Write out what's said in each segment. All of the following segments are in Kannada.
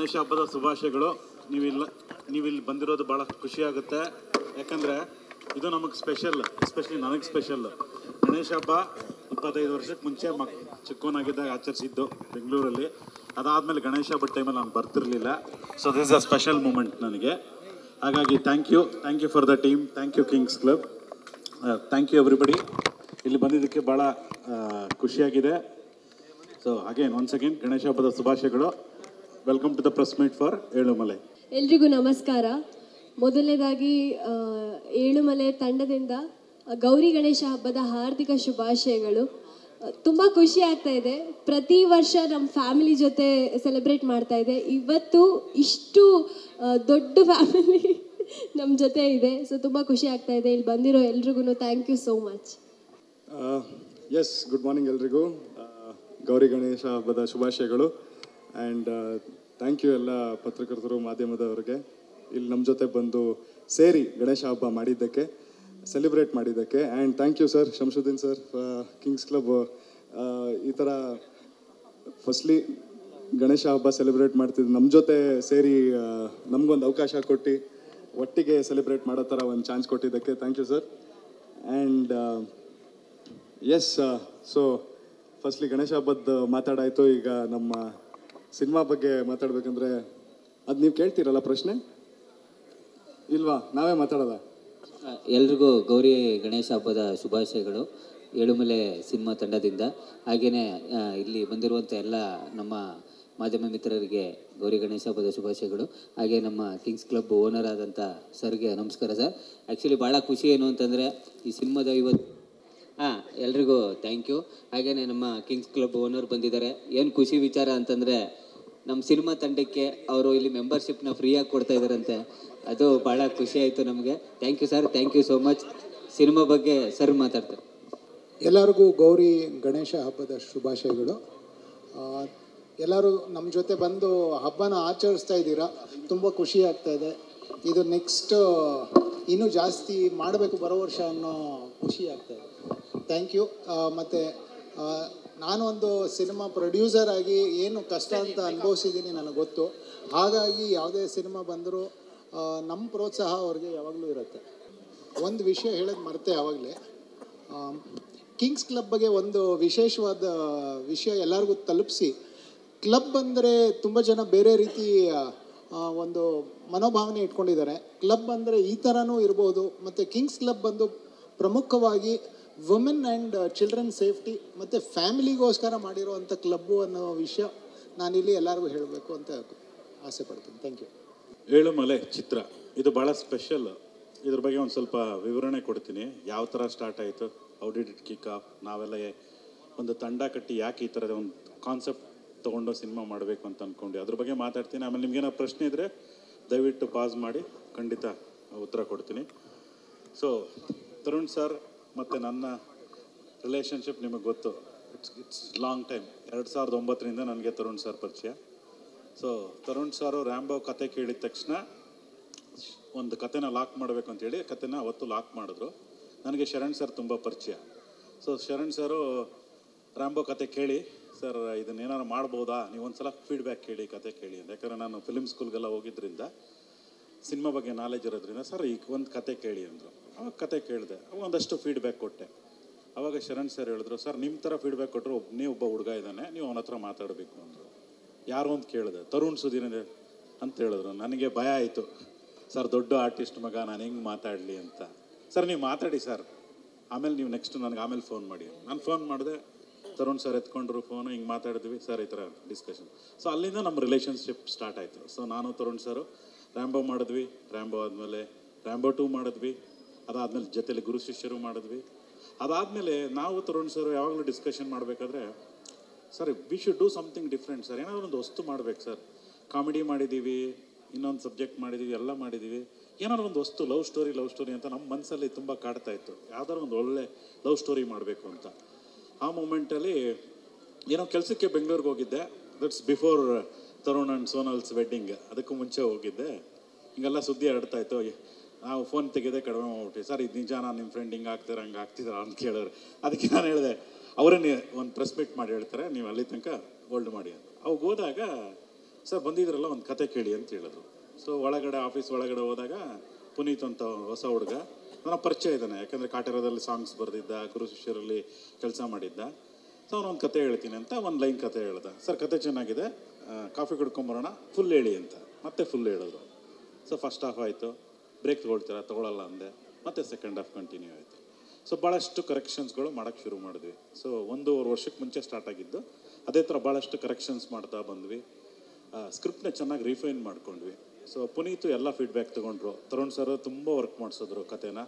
ಗಣೇಶ ಹಬ್ಬದ ಶುಭಾಶಯಗಳು. ನೀವಿಲ್ಲಿ ಬಂದಿರೋದು ಭಾಳ ಖುಷಿಯಾಗುತ್ತೆ. ಯಾಕಂದರೆ ಇದು ನಮಗೆ ಸ್ಪೆಷಲ್, ಎಸ್ಪೆಷಲಿ ನನಗೆ ಸ್ಪೆಷಲ್. ಗಣೇಶ ಹಬ್ಬ 25 ವರ್ಷಕ್ಕೆ ಮುಂಚೆ ಚಿಕ್ಕವನಾಗಿದ್ದಾಗ ಆಚರಿಸಿದ್ದು ಬೆಂಗಳೂರಲ್ಲಿ. ಅದಾದಮೇಲೆ ಗಣೇಶ ಹಬ್ಬದ ಟೈಮಲ್ಲಿ ನಾನು ಬರ್ತಿರಲಿಲ್ಲ. So this a special moment ನನಗೆ. ಹಾಗಾಗಿ thank you for the team, thank you Kings Club, thank you everybody. ಇಲ್ಲಿ ಬಂದಿದ್ದಕ್ಕೆ ಭಾಳ ಖುಷಿಯಾಗಿದೆ. So again once again Ganesha ಹಬ್ಬದ ಶುಭಾಶಯಗಳು. Welcome to the press meet for Elumale. ಎಲ್ರಿಗೂ ನಮಸ್ಕಾರ. ಮೊದಲನೇದಾಗಿ ಏಳುಮಲೆ ತಂಡದಿಂದ ಗೌರಿ ಗಣೇಶ ಹಬ್ಬದ ಹಾರ್ದಿಕ ಶುಭಾಶಯಗಳು. ತುಂಬ ಖುಷಿ ಆಗ್ತಾ ಇದೆ. ಪ್ರತಿ ವರ್ಷ ನಮ್ಮ ಫ್ಯಾಮಿಲಿ ಜೊತೆ ಸೆಲೆಬ್ರೇಟ್ ಮಾಡ್ತಾ ಇದೆ. ಇವತ್ತು ಇಷ್ಟು ದೊಡ್ಡ ಫ್ಯಾಮಿಲಿ ನಮ್ಮ ಜೊತೆ ಇದೆ. ಸೊ ತುಂಬ ಖುಷಿ ಆಗ್ತಾ ಇದೆ. ಇಲ್ಲಿ ಬಂದಿರೋ ಎಲ್ರಿಗೂ thank you so much. Yes, good morning ಎಲ್ರಿಗೂ. ಗೌರಿ ಗಣೇಶ ಹಬ್ಬದ ಶುಭಾಶಯಗಳು. ಆ್ಯಂಡ್ ಥ್ಯಾಂಕ್ ಯು ಎಲ್ಲ ಪತ್ರಕರ್ತರು, ಮಾಧ್ಯಮದವರಿಗೆ ಇಲ್ಲಿ ನಮ್ಮ ಜೊತೆ ಬಂದು ಸೇರಿ ಗಣೇಶ ಹಬ್ಬ ಮಾಡಿದ್ದಕ್ಕೆ, ಸೆಲೆಬ್ರೇಟ್ ಮಾಡಿದ್ದಕ್ಕೆ. And thank you sir, Shamshuddin sir, Kings Club ಈ ಥರ ಫಸ್ಟ್ಲಿ ಗಣೇಶ ಹಬ್ಬ ಸೆಲೆಬ್ರೇಟ್ ಮಾಡ್ತಿದ್ದು ನಮ್ಮ ಜೊತೆ ಸೇರಿ ನಮಗೊಂದು ಅವಕಾಶ ಕೊಟ್ಟು ಒಟ್ಟಿಗೆ ಸೆಲೆಬ್ರೇಟ್ ಮಾಡೋ ಥರ ಒಂದು ಚಾನ್ಸ್ ಕೊಟ್ಟಿದ್ದಕ್ಕೆ thank you sir. And yes, so firstly Ganesha ಹಬ್ಬದ ಮಾತಾಡಾಯಿತು. ಈಗ ನಮ್ಮ ಸಿನಿಮಾ ಬಗ್ಗೆ ಮಾತಾಡ್ಬೇಕಂದ್ರೆ ಅದು ನೀವು ಕೇಳ್ತೀರಲ್ಲ ಪ್ರಶ್ನೆ ಇಲ್ವಾ, ನಾವೇ ಮಾತಾಡೋದ? ಎಲ್ರಿಗೂ ಗೌರಿ ಗಣೇಶ ಹಬ್ಬದ ಶುಭಾಶಯಗಳು ಏಳುಮಲೆ ಸಿನಿಮಾ ತಂಡದಿಂದ. ಹಾಗೆಯೇ ಇಲ್ಲಿ ಬಂದಿರುವಂಥ ಎಲ್ಲ ನಮ್ಮ ಮಾಧ್ಯಮ ಮಿತ್ರರಿಗೆ ಗೌರಿ ಗಣೇಶ ಹಬ್ಬದ ಶುಭಾಶಯಗಳು. ಹಾಗೆ ನಮ್ಮ ಕಿಂಗ್ಸ್ ಕ್ಲಬ್ ಓನರ್ ಆದಂಥ ಸರ್ಗೆ ನಮಸ್ಕಾರ ಸರ್. ಆ್ಯಕ್ಚುಲಿ ಭಾಳ ಖುಷಿ ಏನು ಅಂತಂದರೆ ಈ ಸಿನಿಮಾದ ಇವತ್ತು ಎಲ್ರಿಗೂ ಥ್ಯಾಂಕ್ ಯು. ಹಾಗೆಯೇ ನಮ್ಮ ಕಿಂಗ್ಸ್ ಕ್ಲಬ್ ಓನರ್ ಬಂದಿದ್ದಾರೆ. ಏನು ಖುಷಿ ವಿಚಾರ ಅಂತಂದರೆ ನಮ್ಮ ಸಿನಿಮಾ ತಂಡಕ್ಕೆ ಅವರು ಇಲ್ಲಿ ಮೆಂಬರ್ಶಿಪ್ನ ಫ್ರೀಯಾಗಿ ಕೊಡ್ತಾ ಇದ್ದಾರಂತೆ. ಅದು ಭಾಳ ಖುಷಿ ಆಯಿತು ನಮಗೆ. Thank you sir, thank you so much. Cinema ಬಗ್ಗೆ ಸರ್ ಮಾತಾಡ್ತಾರೆ. ಎಲ್ಲರಿಗೂ ಗೌರಿ ಗಣೇಶ ಹಬ್ಬದ ಶುಭಾಶಯಗಳು. ಎಲ್ಲರೂ ನಮ್ಮ ಜೊತೆ ಬಂದು ಹಬ್ಬನ ಆಚರಿಸ್ತಾ ಇದ್ದೀರಾ, ತುಂಬ ಖುಷಿ ಆಗ್ತಾ ಇದೆ. ಇದು ನೆಕ್ಸ್ಟ್ ಇನ್ನೂ ಜಾಸ್ತಿ ಮಾಡಬೇಕು ಬರೋ ವರ್ಷ ಅನ್ನೋ ಖುಷಿ ಆಗ್ತಾ ಇದೆ. Thank you. ಮತ್ತು ನಾನು ಒಂದು ಸಿನಿಮಾ ಪ್ರೊಡ್ಯೂಸರ್ ಆಗಿ ಏನು ಕಷ್ಟ ಅಂತ ಅನುಭವಿಸಿದ್ದೀನಿ ನನಗೆ ಗೊತ್ತು. ಹಾಗಾಗಿ ಯಾವುದೇ ಸಿನಿಮಾ ಬಂದರೂ ನಮ್ಮ ಪ್ರೋತ್ಸಾಹ ಅವ್ರಿಗೆ ಯಾವಾಗಲೂ ಇರುತ್ತೆ. ಒಂದು ವಿಷಯ ಹೇಳೋದು ಮರೆತೆ ಆವಾಗಲೇ, ಕಿಂಗ್ಸ್ ಕ್ಲಬ್ ಬಗ್ಗೆ ಒಂದು ವಿಶೇಷವಾದ ವಿಷಯ ಎಲ್ಲರಿಗೂ ತಲುಪಿಸಿ. ಕ್ಲಬ್ ಅಂದರೆ ತುಂಬ ಜನ ಬೇರೆ ರೀತಿ ಒಂದು ಮನೋಭಾವನೆ ಇಟ್ಕೊಂಡಿದ್ದಾರೆ. ಕ್ಲಬ್ ಅಂದರೆ ಈ ಥರನೂ ಇರ್ಬೋದು. ಮತ್ತು ಕಿಂಗ್ಸ್ ಕ್ಲಬ್ ಬಂದು ಪ್ರಮುಖವಾಗಿ ವುಮೆನ್ ಆ್ಯಂಡ್ ಚಿಲ್ಡ್ರನ್ ಸೇಫ್ಟಿ ಮತ್ತು ಫ್ಯಾಮಿಲಿಗೋಸ್ಕರ ಮಾಡಿರುವಂಥ ಕ್ಲಬ್ಬು ಅನ್ನೋ ವಿಷಯ ನಾನಿಲ್ಲಿ ಎಲ್ಲರಿಗೂ ಹೇಳಬೇಕು ಅಂತ ಆಸೆ ಪಡ್ತೀನಿ. Thank you. ಏಳುಮಲೆ ಚಿತ್ರ ಇದು ಭಾಳ ಸ್ಪೆಷಲ್. ಇದ್ರ ಬಗ್ಗೆ ಒಂದು ಸ್ವಲ್ಪ ವಿವರಣೆ ಕೊಡ್ತೀನಿ. ಯಾವ ಥರ ಸ್ಟಾರ್ಟ್ ಆಯಿತು, how did it kick of, ನಾವೆಲ್ಲ ಒಂದು ತಂಡ ಕಟ್ಟಿ ಯಾಕೆ ಈ ಥರದ ಒಂದು ಕಾನ್ಸೆಪ್ಟ್ ತೊಗೊಂಡು ಸಿನಿಮಾ ಮಾಡಬೇಕು ಅಂತ ಅಂದ್ಕೊಂಡು ಅದ್ರ ಬಗ್ಗೆ ಮಾತಾಡ್ತೀನಿ. ಆಮೇಲೆ ನಿಮಗೇನೋ ಪ್ರಶ್ನೆ ಇದ್ದರೆ ದಯವಿಟ್ಟು ಪಾಸ್ ಮಾಡಿ, ಖಂಡಿತ ಉತ್ತರ ಕೊಡ್ತೀನಿ. ಸೊ ತರುಣ್ ಸರ್ ಮತ್ತು ನನ್ನ ರಿಲೇಷನ್ಶಿಪ್ ನಿಮಗೆ ಗೊತ್ತು. It's long time. 2009ರಿಂದ ನನಗೆ ತರುಣ್ ಸರ್ ಪರಿಚಯ. ಸೊ ತರುಣ್ ಸಾರು ರ್ಯಾಂಬೋ ಕತೆ ಕೇಳಿದ ತಕ್ಷಣ ಒಂದು ಕತೆನ ಲಾಕ್ ಮಾಡಬೇಕು ಅಂತೇಳಿ ಕತೆನ ಅವತ್ತು ಲಾಕ್ ಮಾಡಿದ್ರು. ನನಗೆ ಶರಣ್ ಸರ್ ತುಂಬ ಪರಿಚಯ. ಸೊ ಶರಣ್ ಸರು ರ್ಯಾಂಬೋ ಕತೆ ಕೇಳಿ, ಸರ್ ಇದನ್ನೇನಾರು ಮಾಡ್ಬೋದಾ, ನೀವು ಒಂದು ಸಲ ಫೀಡ್ಬ್ಯಾಕ್ ಕೇಳಿ, ಕತೆ ಕೇಳಿ ಅಂತ. ಯಾಕಂದರೆ ನಾನು ಫಿಲ್ಮ್ ಸ್ಕೂಲ್ಗೆಲ್ಲ ಹೋಗಿದ್ದರಿಂದ ಸಿನಿಮಾ ಬಗ್ಗೆ ನಾಲೆಜ್ ಇರೋದ್ರಿಂದ ಸರ್ ಈಗ ಒಂದು ಕತೆ ಕೇಳಿ ಅಂದರು. ಅವಾಗ ಕತೆ ಕೇಳಿದೆ, ಅವಾಗ ಒಂದಷ್ಟು ಫೀಡ್ಬ್ಯಾಕ್ ಕೊಟ್ಟೆ. ಅವಾಗ ಶರಣ್ ಸರ್ ಹೇಳಿದ್ರು, ಸರ್ ನಿಮ್ಮ ಥರ ಫೀಡ್ಬ್ಯಾಕ್ ಕೊಟ್ಟರು ಒಬ್ಬ ಹುಡುಗ ಇದ್ದಾನೆ, ನೀವು ಅವನ ಹತ್ರ ಮಾತಾಡಬೇಕು ಅಂದರು. ಯಾರು ಅಂತ ಕೇಳಿದೆ, ತರುಣ್ ಸುಧೀರ್ ಅಂತ ಹೇಳಿದ್ರು. ನನಗೆ ಭಯ ಆಯಿತು, ಸರ್ ದೊಡ್ಡ ಆರ್ಟಿಸ್ಟ್ ಮಗ, ನಾನು ಹೆಂಗೆ ಮಾತಾಡಲಿ ಅಂತ. ಸರ್ ನೀವು ಮಾತಾಡಿ ಸರ್, ಆಮೇಲೆ ನೀವು ನೆಕ್ಸ್ಟ್ ನನಗೆ ಆಮೇಲೆ ಫೋನ್ ಮಾಡಿ. ನಾನು ಫೋನ್ ಮಾಡಿದೆ, ತರುಣ್ ಸರ್ ಎತ್ಕೊಂಡ್ರು ಫೋನು, ಹಿಂಗೆ ಮಾತಾಡಿದ್ವಿ ಸರ್, ಈ ಥರ ಡಿಸ್ಕಷನ್. ಸೊ ಅಲ್ಲಿಂದ ನಮ್ಮ ರಿಲೇಷನ್ಶಿಪ್ ಸ್ಟಾರ್ಟ್ ಆಯಿತು. ಸೊ ನಾನು ತರುಣ್ ಸರು ರ್ಯಾಂಬೋ ಮಾಡಿದ್ವಿ, ರ್ಯಾಂಬೋ ಆದಮೇಲೆ ರ್ಯಾಂಬೋ 2 ಮಾಡಿದ್ವಿ, ಅದಾದಮೇಲೆ ಜೊತೆಲಿ ಗುರು ಶಿಷ್ಯರು ಮಾಡಿದ್ವಿ. ಅದಾದಮೇಲೆ ನಾವು ತರುಣ್ ಸರು ಯಾವಾಗಲೂ ಡಿಸ್ಕಷನ್ ಮಾಡಬೇಕಾದ್ರೆ, sir we should do something different sir, ಏನಾದರೂ ಒಂದು ವಸ್ತು ಮಾಡಬೇಕು ಸರ್. ಕಾಮಿಡಿ ಮಾಡಿದ್ದೀವಿ, ಇನ್ನೊಂದು ಸಬ್ಜೆಕ್ಟ್ ಮಾಡಿದ್ದೀವಿ, ಎಲ್ಲ ಮಾಡಿದ್ದೀವಿ, ಏನಾದ್ರು ಒಂದು ವಸ್ತು ಲವ್ ಸ್ಟೋರಿ ಅಂತ ನಮ್ಮ ಮನಸ್ಸಲ್ಲಿ ತುಂಬ ಕಾಡ್ತಾ ಇತ್ತು. ಯಾವ್ದಾದ್ರು ಒಂದು ಒಳ್ಳೆ ಲವ್ ಸ್ಟೋರಿ ಮಾಡಬೇಕು ಅಂತ. ಆ ಮೂಮೆಂಟಲ್ಲಿ ಏನೋ ಕೆಲಸಕ್ಕೆ ಬೆಂಗಳೂರಿಗೆ ಹೋಗಿದ್ದೆ. That's before Tarun and Sonal's wedding. ಅದಕ್ಕೂ ಮುಂಚೆ ಹೋಗಿದ್ದೆ. ಹಿಂಗೆಲ್ಲ ಸುದ್ದಿ ಹರಡ್ತಾಯಿತ್ತು. ನಾವು ಫೋನ್ ತೆಗೆದೇ ಕಡಿಮೆ ಮಾಡ್ಬಿಟ್ಟು, ಸರ್ ಇದು ನಿಜ, ನಾನು ನಿಮ್ಮ ಫ್ರೆಂಡ್ ಹಿಂಗೆ ಆಗ್ತೀರ ಹಂಗೆ ಆಗ್ತಿದ್ದೀರ ಅಂತ ಕೇಳಿದ್ರೆ, ಅದಕ್ಕೆ ನಾನು ಹೇಳಿದೆ, ಅವರೇ ಒಂದು ಪ್ರೆಸ್ ಮೀಟ್ ಮಾಡಿ ಹೇಳ್ತಾರೆ, ನೀವು ಅಲ್ಲಿ ತನಕ ಹೋಲ್ಡ್ ಮಾಡಿ ಅಂತ. ಅವಾಗ ಹೋದಾಗ ಸರ್ ಬಂದಿದ್ರಲ್ಲ ಒಂದು ಕತೆ ಕೇಳಿ ಅಂತ ಹೇಳಿದ್ರು. ಸೊ ಒಳಗಡೆ ಆಫೀಸ್ ಒಳಗಡೆ ಹೋದಾಗ ಪುನೀತ್ ಅಂತ ಹೊಸ ಹುಡುಗ ನನ್ನ ಪರಿಚಯ ಇದ್ದಾನೆ, ಯಾಕಂದರೆ ಕಾಟೇರದಲ್ಲಿ ಸಾಂಗ್ಸ್ ಬರೆದಿದ್ದ, ಗುರು ಶಿಷ್ಯರಲ್ಲಿ ಕೆಲಸ ಮಾಡಿದ್ದ. ಸೊ ಅವನೊಂದು ಕತೆ ಹೇಳ್ತೀನಿ ಅಂತ ಒಂದು ಲೈನ್ ಕತೆ ಹೇಳ್ದ. ಸರ್ ಕತೆ ಚೆನ್ನಾಗಿದೆ, ಕಾಫಿ ಕುಡ್ಕೊಂಬರೋಣ, ಫುಲ್ ಹೇಳಿ ಅಂತ. ಮತ್ತೆ ಫುಲ್ ಹೇಳಿದ್ರು. ಸೊ ಫಸ್ಟ್ ಹಾಫ್ ಆಯಿತು, ಬ್ರೇಕ್ ತೊಗೊಳ್ತೀರಾ, ತೊಗೊಳಲ್ಲ ಅಂದೆ. ಮತ್ತೆ ಸೆಕೆಂಡ್ ಹಾಫ್ ಕಂಟಿನ್ಯೂ ಆಯಿತು. ಸೊ ಭಾಳಷ್ಟು ಕರೆಕ್ಷನ್ಸ್ಗಳು ಮಾಡೋಕ್ಕೆ ಶುರು ಮಾಡಿದ್ವಿ. ಸೊ 1.5 ವರ್ಷಕ್ಕೆ ಮುಂಚೆ ಸ್ಟಾರ್ಟ್ ಆಗಿದ್ದು. ಅದೇ ಥರ ಭಾಳಷ್ಟು ಕರೆಕ್ಷನ್ಸ್ ಮಾಡ್ತಾ ಬಂದ್ವಿ. ಸ್ಕ್ರಿಪ್ಟ್ನ ಚೆನ್ನಾಗಿ ರಿಫೈನ್ ಮಾಡ್ಕೊಂಡ್ವಿ. ಸೊ ಪುನೀತು ಎಲ್ಲ ಫೀಡ್ಬ್ಯಾಕ್ ತೊಗೊಂಡ್ರು. ತರುಣ್ ಸರ್ ತುಂಬ ವರ್ಕ್ ಮಾಡಿಸಿದ್ರು ಕತೆನ.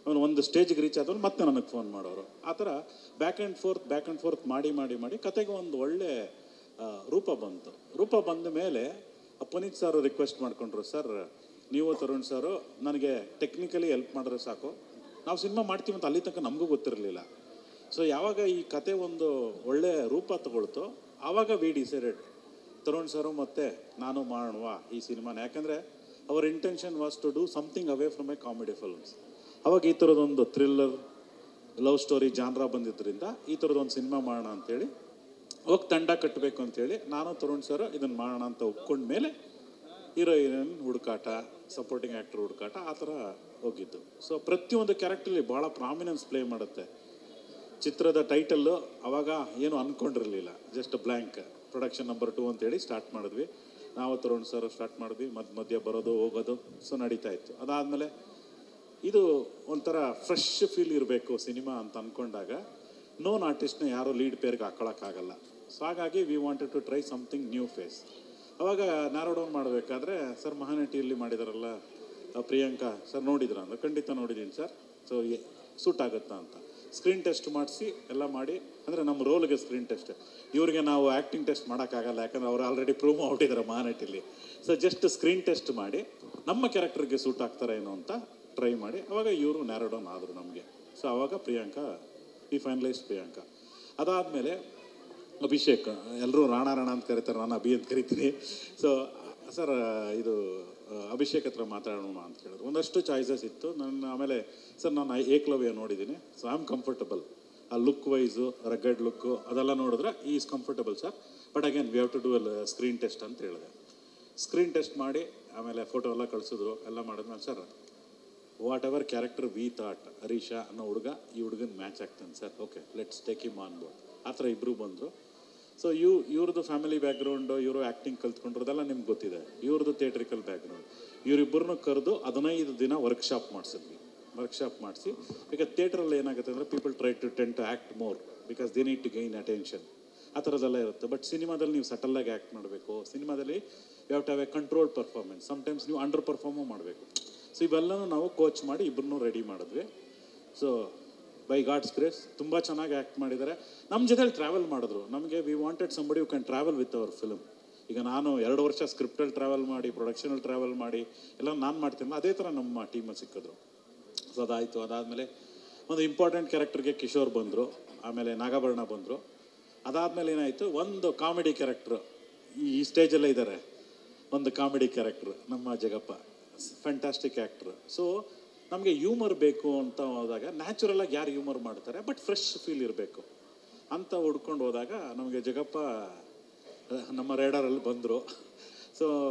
ಅವನು ಒಂದು ಸ್ಟೇಜ್ಗೆ ರೀಚ್ ಆದವನು ಮತ್ತೆ ನನಗೆ ಫೋನ್ ಮಾಡೋರು. ಆ ಥರ ಬ್ಯಾಕ್ ಆ್ಯಂಡ್ ಫೋರ್ತ್ ಮಾಡಿ ಕತೆಗೆ ಒಂದು ಒಳ್ಳೆ ರೂಪ ಬಂತು. ರೂಪ ಬಂದ ಮೇಲೆ ಪುನೀತ್ ಸರ್ ರಿಕ್ವೆಸ್ಟ್ ಮಾಡಿಕೊಂಡ್ರು, ಸರ್ ನೀವು ತರುಣ್ ಸರು ನನಗೆ ಟೆಕ್ನಿಕಲಿ ಹೆಲ್ಪ್ ಮಾಡಿದ್ರೆ ಸಾಕು, ನಾವು ಸಿನಿಮಾ ಮಾಡ್ತೀವಿ ಅಂತ ಅಲ್ಲಿ ತನಕ ನಮಗೂ ಗೊತ್ತಿರಲಿಲ್ಲ. ಸೊ ಯಾವಾಗ ಈ ಕತೆ ಒಂದು ಒಳ್ಳೆ ರೂಪ ತಗೊಳ್ತು, ಆವಾಗ ವಿ ಡಿಸೈಡೆಡ್ ತರುಣ್ ಸರು ಮತ್ತು ನಾನು ಮಾಡುವ ಈ ಸಿನಿಮಾನ. ಯಾಕಂದರೆ our intention was to do something away from a comedy films. ಅವಾಗ ಈ ಥರದೊಂದು ಥ್ರಿಲ್ಲರ್ ಲವ್ ಸ್ಟೋರಿ ಜಾನ್ರಾ ಬಂದಿದ್ದರಿಂದ ಈ ಥರದೊಂದು ಸಿನಿಮಾ ಮಾಡೋಣ ಅಂಥೇಳಿ ಅವಾಗ ತಂಡ ಕಟ್ಟಬೇಕು ಅಂಥೇಳಿ ನಾನು ತರುಣ್ ಸರ್ ಇದನ್ನು ಮಾಡೋಣ ಅಂತ ಒಪ್ಕೊಂಡ್ಮೇಲೆ ಹೀರೋಯಿನ್ ಹುಡುಕಾಟ, ಸಪೋರ್ಟಿಂಗ್ ಆ್ಯಕ್ಟರ್ ಹುಡುಕಾಟ ಆ ಥರ ಹೋಗಿದ್ದು. ಸೊ ಪ್ರತಿಯೊಂದು ಕ್ಯಾರೆಕ್ಟ್ರಲ್ಲಿ ಭಾಳ ಪ್ರಾಮಿನೆನ್ಸ್ ಪ್ಲೇ ಮಾಡುತ್ತೆ. ಚಿತ್ರದ ಟೈಟಲ್ಲು ಅವಾಗ ಏನು ಅಂದ್ಕೊಂಡಿರಲಿಲ್ಲ, ಜಸ್ಟ್ ಬ್ಲ್ಯಾಂಕ್. ಪ್ರೊಡಕ್ಷನ್ ನಂಬರ್ 2 ಅಂತೇಳಿ ಸ್ಟಾರ್ಟ್ ಮಾಡಿದ್ವಿ. ನಾವು ತರುಣ್ ಸರ್ ಸ್ಟಾರ್ಟ್ ಮಾಡಿದ್ವಿ. ಮಧ್ಯೆ ಬರೋದು ಹೋಗೋದು ಸೊ ನಡೀತಾ ಇತ್ತು. ಅದಾದಮೇಲೆ ಇದು ಒಂಥರ ಫ್ರೆಶ್ ಫೀಲ್ ಇರಬೇಕು ಸಿನಿಮಾ ಅಂತ ಅಂದ್ಕೊಂಡಾಗ ನೋನ್ ಆರ್ಟಿಸ್ಟ್ನ ಯಾರೂ ಲೀಡ್ ಪೇರ್ಗೆ ಹಾಕೊಳ್ಳೋಕ್ಕಾಗಲ್ಲ. ಸೊ ಹಾಗಾಗಿ we wanted to try something new face. ಅವಾಗ ನ್ಯಾರೋ ಡೌನ್ ಮಾಡಬೇಕಾದ್ರೆ ಸರ್ ಮಹಾನಟಿಯಲ್ಲಿ ಮಾಡಿದಾರಲ್ಲ ಪ್ರಿಯಾಂಕಾ ಸರ್ ನೋಡಿದ್ರ ಅಂದ್ರೆ ಖಂಡಿತ ನೋಡಿದ್ದೀನಿ ಸರ್, ಸೊ ಸೂಟ್ ಆಗುತ್ತಾ ಅಂತ ಸ್ಕ್ರೀನ್ ಟೆಸ್ಟ್ ಮಾಡಿಸಿ ಎಲ್ಲ ಮಾಡಿ, ಅಂದರೆ ನಮ್ಮ ರೋಲ್ಗೆ ಸ್ಕ್ರೀನ್ ಟೆಸ್ಟ್. ಇವ್ರಿಗೆ ನಾವು ಆ್ಯಕ್ಟಿಂಗ್ ಟೆಸ್ಟ್ ಮಾಡೋಕ್ಕಾಗಲ್ಲ, ಯಾಕಂದರೆ ಅವ್ರು ಆಲ್ರೆಡಿ ಪ್ರೂವ್ ಮಾಡಿದ್ದಾರೆ ಮಹಾನಟಿಲಿ. ಸೊ ಜಸ್ಟ್ ಸ್ಕ್ರೀನ್ ಟೆಸ್ಟ್ ಮಾಡಿ ನಮ್ಮ ಕ್ಯಾರೆಕ್ಟರ್ಗೆ ಸೂಟ್ ಆಗ್ತಾರೆ ಏನೋ ಅಂತ ಟ್ರೈ ಮಾಡಿ ಅವಾಗ ಇವರು ನ್ಯಾರೋ ಡೌನ್ ಆದರು ನಮಗೆ. ಸೊ ಆವಾಗ ಪ್ರಿಯಾಂಕಾ ಈ ಫೈನಲೈಸ್ ಪ್ರಿಯಾಂಕಾ. ಅದಾದಮೇಲೆ ಅಭಿಷೇಕ್, ಎಲ್ಲರೂ ರಾಣ ಅಂತ ಕರೀತಾರೆ, ನಾನು ಅಭಿ ಅಂತ ಕರಿತೀನಿ. ಸೊ ಸರ್ ಇದು ಅಭಿಷೇಕ್ ಹತ್ರ ಮಾತಾಡೋಣ ಅಂತ ಹೇಳಿದ್ರು. ಒಂದಷ್ಟು ಚಾಯ್ಸಸ್ ಇತ್ತು. ಆಮೇಲೆ ಸರ್ ನಾನು ಏಕಲವ್ಯ ನೋಡಿದ್ದೀನಿ, ಸೊ ಐ ಆಮ್ ಕಂಫರ್ಟಬಲ್. ಆ ಲುಕ್ ವೈಸು, ರಗ್ಗಡ್ ಲುಕ್ಕು ಅದೆಲ್ಲ ನೋಡಿದ್ರೆ is comfortable sir, but again we have to do screen test ಅಂತ ಹೇಳಿದೆ. ಸ್ಕ್ರೀನ್ ಟೆಸ್ಟ್ ಮಾಡಿ ಆಮೇಲೆ ಫೋಟೋ ಎಲ್ಲ ಕಳಿಸಿದ್ರು. ಎಲ್ಲ ಮಾಡಿದ್ಮೇಲೆ sir whatever character we thought ಹರೀಶಾ ಅನ್ನೋ ಹುಡುಗ ಈ ಹುಡುಗನ ಮ್ಯಾಚ್ ಆಗ್ತಾನೆ sir, okay let's take him on board. ಆ ಥರ ಇಬ್ಬರು ಬಂದರು. ಸೊ ಇವ್ರದ್ದು ಫ್ಯಾಮಿಲಿ ಬ್ಯಾಕ್ಗ್ರೌಂಡು, ಇವರು ಆ್ಯಕ್ಟಿಂಗ್ ಕಲ್ತ್ಕೊಂಡಿರೋದೆಲ್ಲ ನಿಮ್ಗೆ ಗೊತ್ತಿದೆ. ಇವ್ರದ್ದು ಥಿಯೇಟ್ರಿಕಲ್ ಬ್ಯಾಕ್ಗ್ರೌಂಡ್. ಇವರಿಬ್ಬರನ್ನೂ ಕರೆದು 15 ದಿನ ವರ್ಕ್ಶಾಪ್ ಮಾಡಿಸಿದ್ವಿ. ವರ್ಕ್ಶಾಪ್ ಮಾಡಿಸಿ, ಈಗ ಥಿಯೇಟ್ರಲ್ಲಿ ಏನಾಗುತ್ತೆ ಅಂದರೆ people try to tend to act more because they need to gain attention, ಆ ಥರದ್ದೆಲ್ಲ ಇರುತ್ತೆ. ಬಟ್ ಸಿನಿಮಾದಲ್ಲಿ ನೀವು ಸಟಲ್ಲಾಗಿ ಆ್ಯಕ್ಟ್ ಮಾಡಬೇಕು. ಸಿನಿಮಾದಲ್ಲಿ you have to have a control performance. Sometimes ನೀವು ಅಂಡರ್ ಪರ್ಫಾರ್ಮು ಮಾಡಬೇಕು. ಸೊ ಇವೆಲ್ಲನೂ ನಾವು ಕೋಚ್ ಮಾಡಿ ಇಬ್ಬರನ್ನೂ ರೆಡಿ ಮಾಡಿದ್ವಿ. ಸೊ ಬೈ ಗಾಡ್ಸ್ ಗ್ರೇಸ್ ತುಂಬ ಚೆನ್ನಾಗಿ ಆ್ಯಕ್ಟ್ ಮಾಡಿದ್ದಾರೆ. ನಮ್ಮ ಜೊತೆಲಿ ಟ್ರಾವೆಲ್ ಮಾಡಿದ್ರು. ನಮಗೆ we wanted somebody you can travel with our film. ಈಗ ನಾನು 2 ವರ್ಷ ಸ್ಕ್ರಿಪ್ಟಲ್ಲಿ ಟ್ರಾವೆಲ್ ಮಾಡಿ, ಪ್ರೊಡಕ್ಷನಲ್ಲಿ ಟ್ರಾವೆಲ್ ಮಾಡಿ ಎಲ್ಲ ನಾನು ಮಾಡ್ತೀನಿ. ಅದೇ ಥರ ನಮ್ಮ ಟೀಮಲ್ಲಿ ಸಿಕ್ಕಿದ್ರು. ಸೊ ಅದಾಯಿತು. ಅದಾದಮೇಲೆ ಒಂದು ಇಂಪಾರ್ಟೆಂಟ್ ಕ್ಯಾರೆಕ್ಟರ್ಗೆ ಕಿಶೋರ್ ಬಂದರು, ಆಮೇಲೆ ನಾಗಾಭರಣ ಬಂದರು. ಅದಾದಮೇಲೆ ಏನಾಯಿತು, ಒಂದು ಕಾಮಿಡಿ ಕ್ಯಾರೆಕ್ಟ್ರು ಈ ಸ್ಟೇಜಲ್ಲೇ ಇದ್ದಾರೆ. ಒಂದು ಕಾಮಿಡಿ ಕ್ಯಾರೆಕ್ಟ್ರು ನಮ್ಮ ಜಗಪ್ಪ, ಫ್ಯಾಂಟಾಸ್ಟಿಕ್ ಆ್ಯಕ್ಟ್ರು. ಸೊ ನಮಗೆ ಹ್ಯೂಮರ್ ಬೇಕು ಅಂತ ಹೋದಾಗ ನ್ಯಾಚುರಲಾಗಿ ಯಾರು ಹ್ಯೂಮರ್ ಮಾಡ್ತಾರೆ, ಬಟ್ ಫ್ರೆಶ್ ಫೀಲ್ ಇರಬೇಕು ಅಂತ ಹುಡ್ಕೊಂಡು ಹೋದಾಗ ನಮಗೆ ಜಗಪ್ಪ ನಮ್ಮ ರೇಡರಲ್ಲಿ ಬಂದರು. ಸೊ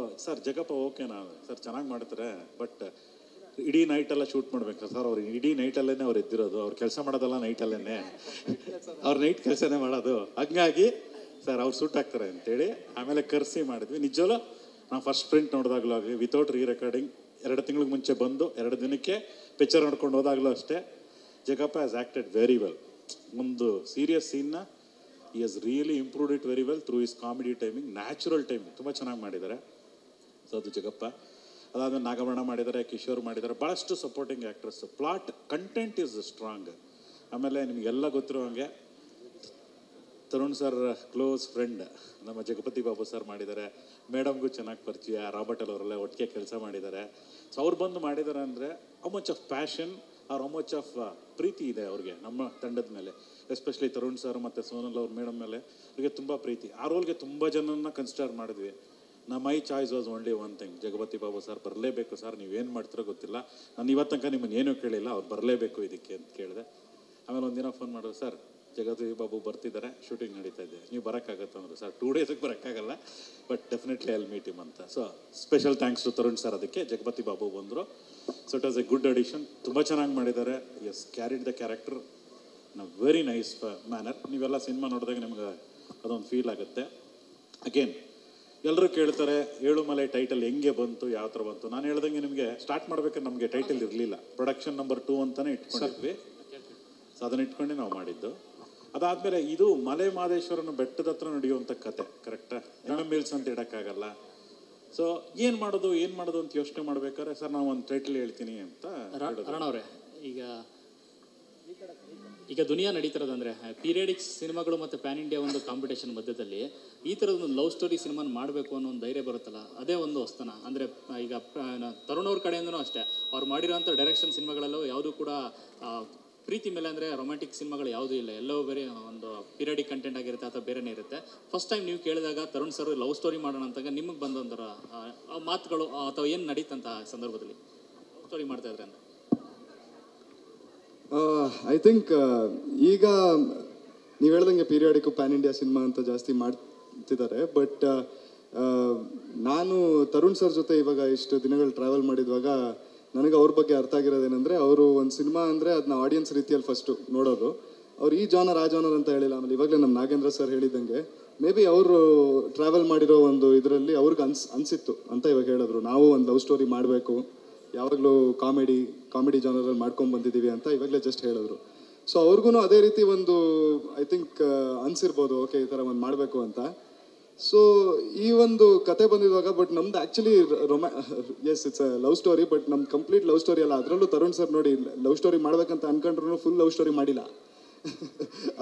ಸರ್ ಜಗಪ್ಪ ಓಕೆನಾ ಸರ್, ಚೆನ್ನಾಗಿ ಮಾಡ್ತಾರೆ, ಬಟ್ ಇಡೀ ನೈಟೆಲ್ಲ ಶೂಟ್ ಮಾಡಬೇಕು ಸರ್. ಅವ್ರು ಇಡೀ ನೈಟಲ್ಲೇ ಅವ್ರು ಎದ್ದಿರೋದು, ಅವ್ರು ಕೆಲಸ ಮಾಡೋದಲ್ಲ ನೈಟಲ್ಲೇ, ಅವ್ರು ನೈಟ್ ಕೆಲಸನೇ ಮಾಡೋದು. ಹಂಗಾಗಿ ಸರ್ ಅವ್ರು ಸೂಟ್ ಆಗ್ತಾರೆ ಅಂತೇಳಿ ಆಮೇಲೆ ಕರೆಸಿ ಮಾಡಿದ್ವಿ. ನಿಜವಲ್ಲ ನಾವು ಫಸ್ಟ್ ಪ್ರಿಂಟ್ ನೋಡಿದಾಗಲೂ ಆಗಲಿ, ವಿತೌಟ್ ರೀ ರೆಕಾರ್ಡಿಂಗ್ 2 ತಿಂಗಳಿಗೆ ಮುಂಚೆ ಬಂದು 2 ದಿನಕ್ಕೆ ಪಿಕ್ಚರ್ ನೋಡ್ಕೊಂಡು ಹೋದಾಗಲೂ ಅಷ್ಟೇ, Jagappa has acted very well. ಒಂದು ಸೀರಿಯಸ್ ಸೀನ್ನ ಈ has really improved it very well through is comedy timing, natural timing ತುಂಬ ಚೆನ್ನಾಗಿ ಮಾಡಿದ್ದಾರೆ. ಸೊ ಅದು ಜಗಪ್ಪ. ಅದಾದಮೇಲೆ ನಾಗಭರಣ ಮಾಡಿದ್ದಾರೆ, ಕಿಶೋರ್ ಮಾಡಿದ್ದಾರೆ, ಭಾಳಷ್ಟು supporting actress. Plot content is strong. ಆಮೇಲೆ ನಿಮಗೆಲ್ಲ ಗೊತ್ತಿರೋ ಹಾಗೆ ತರುಣ್ ಸರ್ ಕ್ಲೋಸ್ ಫ್ರೆಂಡ್ ನಮ್ಮ ಜಗಪತಿ ಬಾಬು ಸರ್ ಮಾಡಿದ್ದಾರೆ. ಮೇಡಮ್ಗೂ ಚೆನ್ನಾಗಿ ಪರಿಚಯ, ರಾಬರ್ಟ್ ಅವರೆಲ್ಲ ಒಟ್ಟಿಗೆ ಕೆಲಸ ಮಾಡಿದ್ದಾರೆ. ಸೊ ಅವ್ರು ಬಂದು ಮಾಡಿದ್ದಾರೆ ಅಂದರೆ how much of passion or how much of ಪ್ರೀತಿ ಇದೆ ಅವ್ರಿಗೆ ನಮ್ಮ ತಂಡದ ಮೇಲೆ. ಎಸ್ಪೆಷಲಿ ತರುಣ್ ಸರ್ ಮತ್ತು ಸೋನಲ್ ಅವ್ರ ಮೇಡಮ್ ಮೇಲೆ ಅವ್ರಿಗೆ ತುಂಬ ಪ್ರೀತಿ. ಆ ರೋಲ್ಗೆ ತುಂಬ ಜನನ್ನ ಕನ್ಸಿಡರ್ ಮಾಡಿದ್ವಿ. ಮೈ choice was only one thing, Jagapathi Babu sir ಬರಲೇಬೇಕು ಸರ್, ನೀವೇನು ಮಾಡ್ತಿರೋ ಗೊತ್ತಿಲ್ಲ, ನಾನು ಇವತ್ತು ತನಕ ನಿಮ್ಮನ್ನು ಏನೂ ಕೇಳಿಲ್ಲ, ಅವ್ರು ಬರಲೇಬೇಕು ಇದಕ್ಕೆ ಅಂತ ಕೇಳಿದೆ. ಆಮೇಲೆ ಒಂದಿನ ಫೋನ್ ಮಾಡಿದ್ರು, ಸರ್ ಜಗಪತಿ ಬಾಬು ಬರ್ತಿದ್ದಾರೆ, ಶೂಟಿಂಗ್ ನಡೀತಾ ಇದೆ, ನೀವು ಬರೋಕ್ಕಾಗತ್ತೆ ಅಂದ್ರೆ ಸರ್ 2 ಡೇಸಿಗೆ ಬರೋಕ್ಕಾಗಲ್ಲ, but definitely I will meet him ಅಂತ. So special thanks to Tarun sir, ಅದಕ್ಕೆ ಜಗಪತಿ ಬಾಬು ಬಂದರು. So it was a good audition, ತುಂಬ ಚೆನ್ನಾಗಿ ಮಾಡಿದ್ದಾರೆ. Yes, carried the character in very nice manner. ನೀವೆಲ್ಲ ಸಿನಿಮಾ ನೋಡಿದಾಗ ನಿಮ್ಗೆ ಅದೊಂದು ಫೀಲ್ ಆಗುತ್ತೆ. ಅಗೇನ್ ಎಲ್ಲರೂ ಕೇಳ್ತಾರೆ ಏಳುಮಲೆ ಟೈಟಲ್ ಹೆಂಗೆ ಬಂತು, ಯಾವ ಥರ ಬಂತು. ನಾನು ಹೇಳ್ದಂಗೆ ನಿಮಗೆ ಸ್ಟಾರ್ಟ್ ಮಾಡ್ಬೇಕಾದ್ರೆ ನಮಗೆ ಟೈಟಲ್ ಇರಲಿಲ್ಲ, ಪ್ರೊಡಕ್ಷನ್ ನಂಬರ್ 2 ಅಂತಲೇ ಇಟ್ಕೊಂಡಿದ್ವಿ. ಸೊ ಅದನ್ನ ಇಟ್ಕೊಂಡು ನಾವು ಮಾಡಿದ್ದು. ಅದಾದಮೇಲೆ ಇದು ಮಲೆ ಮಹದೇಶ್ವರನ ಬೆಟ್ಟದ ಹತ್ರ ನಡೆಯುವಂಥ ಕತೆ, ಕರೆಕ್ಟಾ? MMLs ಅಂತ ಇಡೋಕ್ಕಾಗಲ್ಲ. ಸೊ ಏನು ಮಾಡೋದು ಅಂತ ಯೋಚನೆ ಮಾಡ್ಬೇಕಾದ್ರೆ ಸರ್ ನಾವು ಒಂದು ಟೈಟಲ್ ಹೇಳ್ತೀನಿ ಅಂತ ಅವರೇ, ಈಗ ದುನಿಯಾ ನಡೀತಿರೋದಂದ್ರೆ ಪೀರಿಯಡಿಕ್ಸ್ ಸಿನಿಮಾಗಳು ಮತ್ತು ಪ್ಯಾನ್ ಇಂಡಿಯಾ ಒಂದು ಕಾಂಪಿಟೇಷನ್ ಮಧ್ಯದಲ್ಲಿ ಈ ಥರದೊಂದು ಲವ್ ಸ್ಟೋರಿ ಸಿನಿಮಾನ ಮಾಡಬೇಕು ಅನ್ನೋ ಒಂದು ಧೈರ್ಯ ಬರುತ್ತಲ್ಲ, ಅದೇ ಒಂದು ಹೊಸ್ತನ. ಅಂದರೆ ಈಗ ತರುಣ್ ಅವ್ರ ಕಡೆಯಿಂದನೂ ಅಷ್ಟೇ, ಅವ್ರು ಮಾಡಿರೋಂಥ ಡೈರೆಕ್ಷನ್ ಸಿನಿಮಾಗಳಲ್ಲೂ ಯಾವುದೂ ಕೂಡ ಪ್ರೀತಿ ಮೇಲೆ ಅಂದರೆ ರೊಮ್ಯಾಂಟಿಕ್ ಸಿನಿಮಾಗಳು ಯಾವುದೂ ಇಲ್ಲ, ಎಲ್ಲವೂ ಬೇರೆ ಒಂದು ಪೀರಿಯಡಿಕ್ ಕಂಟೆಂಟ್ ಆಗಿರುತ್ತೆ ಅಥವಾ ಬೇರೆನೇ ಇರುತ್ತೆ. ಫಸ್ಟ್ ಟೈಮ್ ನೀವು ಕೇಳಿದಾಗ ತರುಣ್ ಸರ್ ಲವ್ ಸ್ಟೋರಿ ಮಾಡೋಣ ಅಂತಾಗ ನಿಮಗೆ ಬಂದಂಥ ಮಾತುಗಳು ಅಥವಾ ಏನು ನಡೀತಂತ ಸಂದರ್ಭದಲ್ಲಿ ಲವ್ ಸ್ಟೋರಿ ಮಾಡ್ತಾಯಿದ್ರೆ ಅಂತ? ಐ ಥಿಂಕ್ ಈಗ ನೀವು ಹೇಳ್ದಂಗೆ ಪೀರಿಯಾಡಿಕ್ಕು ಪ್ಯಾನ್ ಇಂಡಿಯಾ ಸಿನಿಮಾ ಅಂತ ಜಾಸ್ತಿ ಮಾಡ್ತಿದ್ದಾರೆ. ಬಟ್ ನಾನು ತರುಣ್ ಸರ್ ಜೊತೆ ಇವಾಗ ಇಷ್ಟು ದಿನಗಳು ಟ್ರಾವೆಲ್ ಮಾಡಿದ್ವಾಗ ನನಗೆ ಅವ್ರ ಬಗ್ಗೆ ಅರ್ಥ ಆಗಿರೋದೇನೆಂದರೆ, ಅವರು ಒಂದು ಸಿನಿಮಾ ಅಂದರೆ ಅದನ್ನ ಆಡಿಯನ್ಸ್ ರೀತಿಯಲ್ಲಿ ಫಸ್ಟು ನೋಡೋರು. ಅವ್ರು ಈ ಜಾನರ್ ಆ ಜಾನರ್ ಅಂತ ಹೇಳಿಲ್ಲ. ಆಮೇಲೆ ಇವಾಗಲೇ ನಮ್ಮ ನಾಗೇಂದ್ರ ಸರ್ ಹೇಳಿದಂಗೆ ಮೇ ಬಿ ಅವರು ಟ್ರಾವೆಲ್ ಮಾಡಿರೋ ಒಂದು ಇದರಲ್ಲಿ ಅವ್ರಿಗೆ ಅನಿಸಿತ್ತು ಅಂತ ಇವಾಗ ಹೇಳಿದ್ರು, ನಾವು ಒಂದು ಲವ್ ಸ್ಟೋರಿ ಮಾಡಬೇಕು, ಯಾವಾಗಲೂ ಕಾಮಿಡಿ ಜಾನರಲ್ಲಿ ಮಾಡ್ಕೊಂಡು ಬಂದಿದ್ದೀವಿ ಅಂತ ಇವಾಗಲೇ ಜಸ್ಟ್ ಹೇಳಿದ್ರು. ಸೊ ಅವ್ರಿಗೂ ಅದೇ ರೀತಿ ಒಂದು ಐ ಥಿಂಕ್ ಅನಿಸಿರ್ಬೋದು, ಓಕೆ ಈ ಥರ ಒಂದು ಮಾಡಬೇಕು ಅಂತ. ಸೊ ಈ ಒಂದು ಕತೆ ಬಂದಿರುವಾಗ, ಬಟ್ ನಮ್ದು actually yes it's a love story, but ನಮ್ದು ಕಂಪ್ಲೀಟ್ ಲವ್ ಸ್ಟೋರಿ ಅಲ್ಲ. ಅದರಲ್ಲೂ ತರುಣ್ ಸರ್ ನೋಡಿ ಲವ್ ಸ್ಟೋರಿ ಮಾಡ್ಬೇಕಂತ ಅನ್ಕೊಂಡ್ರು ಫುಲ್ ಲವ್ ಸ್ಟೋರಿ ಮಾಡಿಲ್ಲ.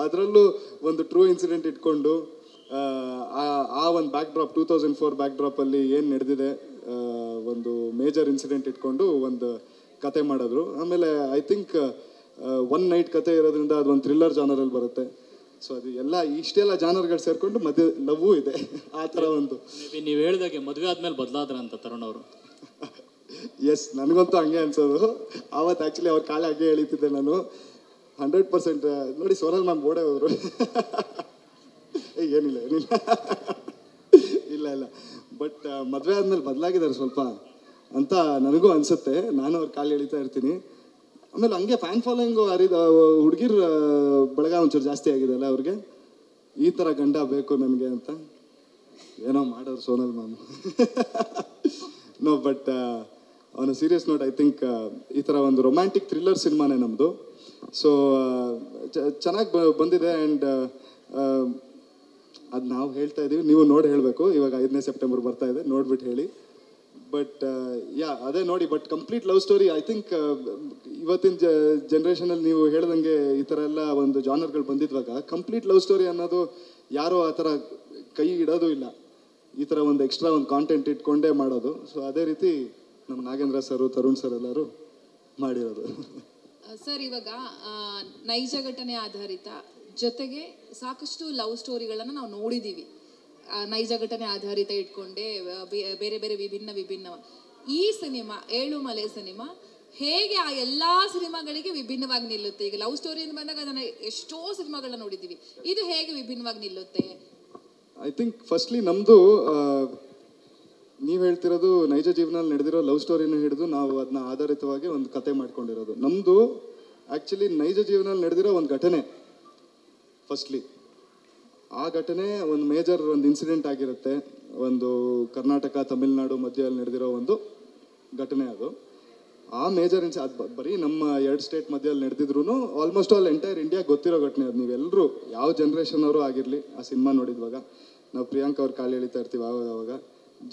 ಅದರಲ್ಲೂ ಒಂದು ಟ್ರೂ ಇನ್ಸಿಡೆಂಟ್ ಇಟ್ಕೊಂಡು ಆ ಒಂದು ಬ್ಯಾಕ್ ಡ್ರಾಪ್ 2004 ಬ್ಯಾಕ್ ಡ್ರಾಪಲ್ಲಿ ಏನು ನಡೆದಿದೆ, ಒಂದು ಮೇಜರ್ ಇನ್ಸಿಡೆಂಟ್ ಇಟ್ಕೊಂಡು ಒಂದು ಕತೆ ಮಾಡಿದ್ರು. ಆಮೇಲೆ ಐ ಥಿಂಕ್ 1 ನೈಟ್ ಕತೆ ಇರೋದ್ರಿಂದ ಅದು ಒಂದು ಥ್ರಿಲ್ಲರ್ ಜಾನರಲ್ಲಿ ಬರುತ್ತೆ. ಸೊ ಅದು ಇಷ್ಟೆಲ್ಲ ಜಾನರ್ಗಳು ಸೇರಿಕೊಂಡು ಮಧ್ಯೆ ಲವ್ವೂ ಇದೆ, ಆ ಥರ ಒಂದು. ನೀವು ಹೇಳಿದಾಗೆ ಮದುವೆ ಆದ್ಮೇಲೆ ಬದಲಾದ್ರ ಅಂತ ತರುಣ್ ಅವರು? ಎಸ್, ನನಗಂತೂ ಹಂಗೆ ಅನ್ಸೋದು. ಆವತ್ತು ಆ್ಯಕ್ಚುಲಿ ಅವ್ರ ಕಾಲ ಹಾಗೆ ಎಳಿತಿದ್ದೆ ನಾನು 100%. ನೋಡಿ ಸೋನಲ್ ಮ್ಯಾಮ್ ಓಡೇ ಹೋದ್ರು. ಏನಿಲ್ಲ ಇಲ್ಲ ಬಟ್ ಮದುವೆ ಆದಮೇಲೆ ಬದಲಾಗಿದ್ದಾರೆ ಸ್ವಲ್ಪ ಅಂತ ನನಗೂ ಅನಿಸುತ್ತೆ. ನಾನು ಅವ್ರ ಕಾಲು ಎಳಿತಾ ಇರ್ತೀನಿ. ಆಮೇಲೆ ಹಂಗೆ ಫ್ಯಾನ್ ಫಾಲೋಯಿಂಗು ಹುಡುಗಿರ ಬಳಗ ಒಂಚೂರು ಜಾಸ್ತಿ ಆಗಿದೆ ಅಲ್ಲ ಅವ್ರಿಗೆ, ಈ ಥರ ಗಂಡ ಬೇಕು ನನಗೆ ಅಂತ ಏನೋ ಮಾಡೋರು ಸೋನಲ್ ಮ್ಯಾಮ್. ನೋ, ಬಟ್ ಅವನು ಸೀರಿಯಸ್ ನೋಟ್, ಐ ಥಿಂಕ್ ಈ ಥರ ಒಂದು ರೊಮ್ಯಾಂಟಿಕ್ ಥ್ರಿಲ್ಲರ್ ಸಿನಿಮಾನೇ ನಮ್ಮದು. ಸೊ ಚೆನ್ನಾಗಿ ಬಂದಿದೆ. ಆ್ಯಂಡ್ ಅದು ನಾವು ಹೇಳ್ತಾ ಇದ್ದೀವಿ, ನೀವು ನೋಡಿ ಹೇಳಬೇಕು. ಇವಾಗ 5ನೇ ಸೆಪ್ಟೆಂಬರ್ ಬರ್ತಾ ಇದೆ, ನೋಡ್ಬಿಟ್ಟು ಹೇಳಿ. ಬಟ್ ಅದೇ ನೋಡಿ. But complete love story I think ಇವತ್ತಿನ ಜನ್ರೇಷನಲ್ಲಿ ನೀವು ಹೇಳ್ದಂಗೆ ಈ ಥರ ಎಲ್ಲ ಒಂದು ಜಾನರ್ಗಳು ಬಂದಿದ್ವಾಗ ಕಂಪ್ಲೀಟ್ ಲವ್ ಸ್ಟೋರಿ ಅನ್ನೋದು ಯಾರೋ ಆ ಥರ ಕೈ ಇಡೋದು ಇಲ್ಲ. ಈ ಥರ ಒಂದು ಎಕ್ಸ್ಟ್ರಾ ಒಂದು ಕಾಂಟೆಂಟ್ ಇಟ್ಕೊಂಡೇ ಮಾಡೋದು. ಸೊ ಅದೇ ರೀತಿ ನಮ್ಮ ನಾಗೇಂದ್ರ ಸರ್, ತರುಣ್ ಸರ್ ಎಲ್ಲರೂ ಮಾಡಿರೋದು. ಸರ್, ಇವಾಗ ನೈಜ ಘಟನೆ ಆಧಾರಿತ ಜೊತೆಗೆ ಸಾಕಷ್ಟು ಲವ್ ಸ್ಟೋರಿಗಳನ್ನು ನಾವು ನೋಡಿದ್ದೀವಿ. ನೈಜ ಘಟನೆ ಆಧಾರಿತ ಇಟ್ಕೊಂಡೆ ಬೇರೆ ಬೇರೆ ವಿಭಿನ್ನ ಈ ಸಿನಿಮಾ ಏಳುಮಲೆ ಸಿನಿಮಾ ಹೇಗೆ ಆ ಎಲ್ಲ ಸಿನಿಮಾಗಳಿಗೆ ವಿಭಿನ್ನವಾಗಿ ನಿಲ್ಲುತ್ತೆ? ಈಗ ಲವ್ ಸ್ಟೋರಿ ಅಂತ ಬಂದಾಗ ಅದನ್ನು ಎಷ್ಟೋ ಸಿನಿಮಾಗಳನ್ನ ನೋಡಿದ್ದೀವಿ, ಇದು ಹೇಗೆ ವಿಭಿನ್ನವಾಗಿ ನಿಲ್ಲುತ್ತೆ? ಐ ಥಿಂಕ್ ಫಸ್ಟ್ಲಿ ನಮ್ಮದು ನೀವು ಹೇಳ್ತಿರೋದು ನೈಜ ಜೀವನದಲ್ಲಿ ನಡೆದಿರೋ ಲವ್ ಸ್ಟೋರಿನ ಹಿಡಿದು ನಾವು ಅದನ್ನ ಆಧಾರಿತವಾಗಿ ಒಂದು ಕತೆ ಮಾಡ್ಕೊಂಡಿರೋದು. ನಮ್ಮದು ಆ್ಯಕ್ಚುಲಿ ನೈಜ ಜೀವನದಲ್ಲಿ ನಡೆದಿರೋ ಒಂದು ಘಟನೆ. ಫಸ್ಟ್ಲಿ ಆ ಘಟನೆ ಒಂದು ಮೇಜರ್ ಒಂದು ಇನ್ಸಿಡೆಂಟ್ ಆಗಿರುತ್ತೆ. ಒಂದು ಕರ್ನಾಟಕ ತಮಿಳ್ನಾಡು ಮಧ್ಯದಲ್ಲಿ ನಡೆದಿರೋ ಒಂದು ಘಟನೆ ಅದು. ಆ ಮೇಜರ್ ಅದು ಬರೀ ನಮ್ಮ 2 ಸ್ಟೇಟ್ ಮಧ್ಯದಲ್ಲಿ ನಡೆದಿದ್ರು ಆಲ್ಮೋಸ್ಟ್ ಆಲ್ ಎಂಟೈರ್ ಇಂಡಿಯಾ ಗೊತ್ತಿರೋ ಘಟನೆ ಅದು. ನೀವೆಲ್ಲರೂ ಯಾವ ಜನ್ರೇಷನ್ ಅವರು ಆಗಿರಲಿ ಆ ಸಿನಿಮಾ ನೋಡಿದ್ವಾಗ ನಾವು ಪ್ರಿಯಾಂಕ ಅವ್ರ ಕಾಲು ಎಳಿತಾ ಇರ್ತೀವಿ ಆವಾಗ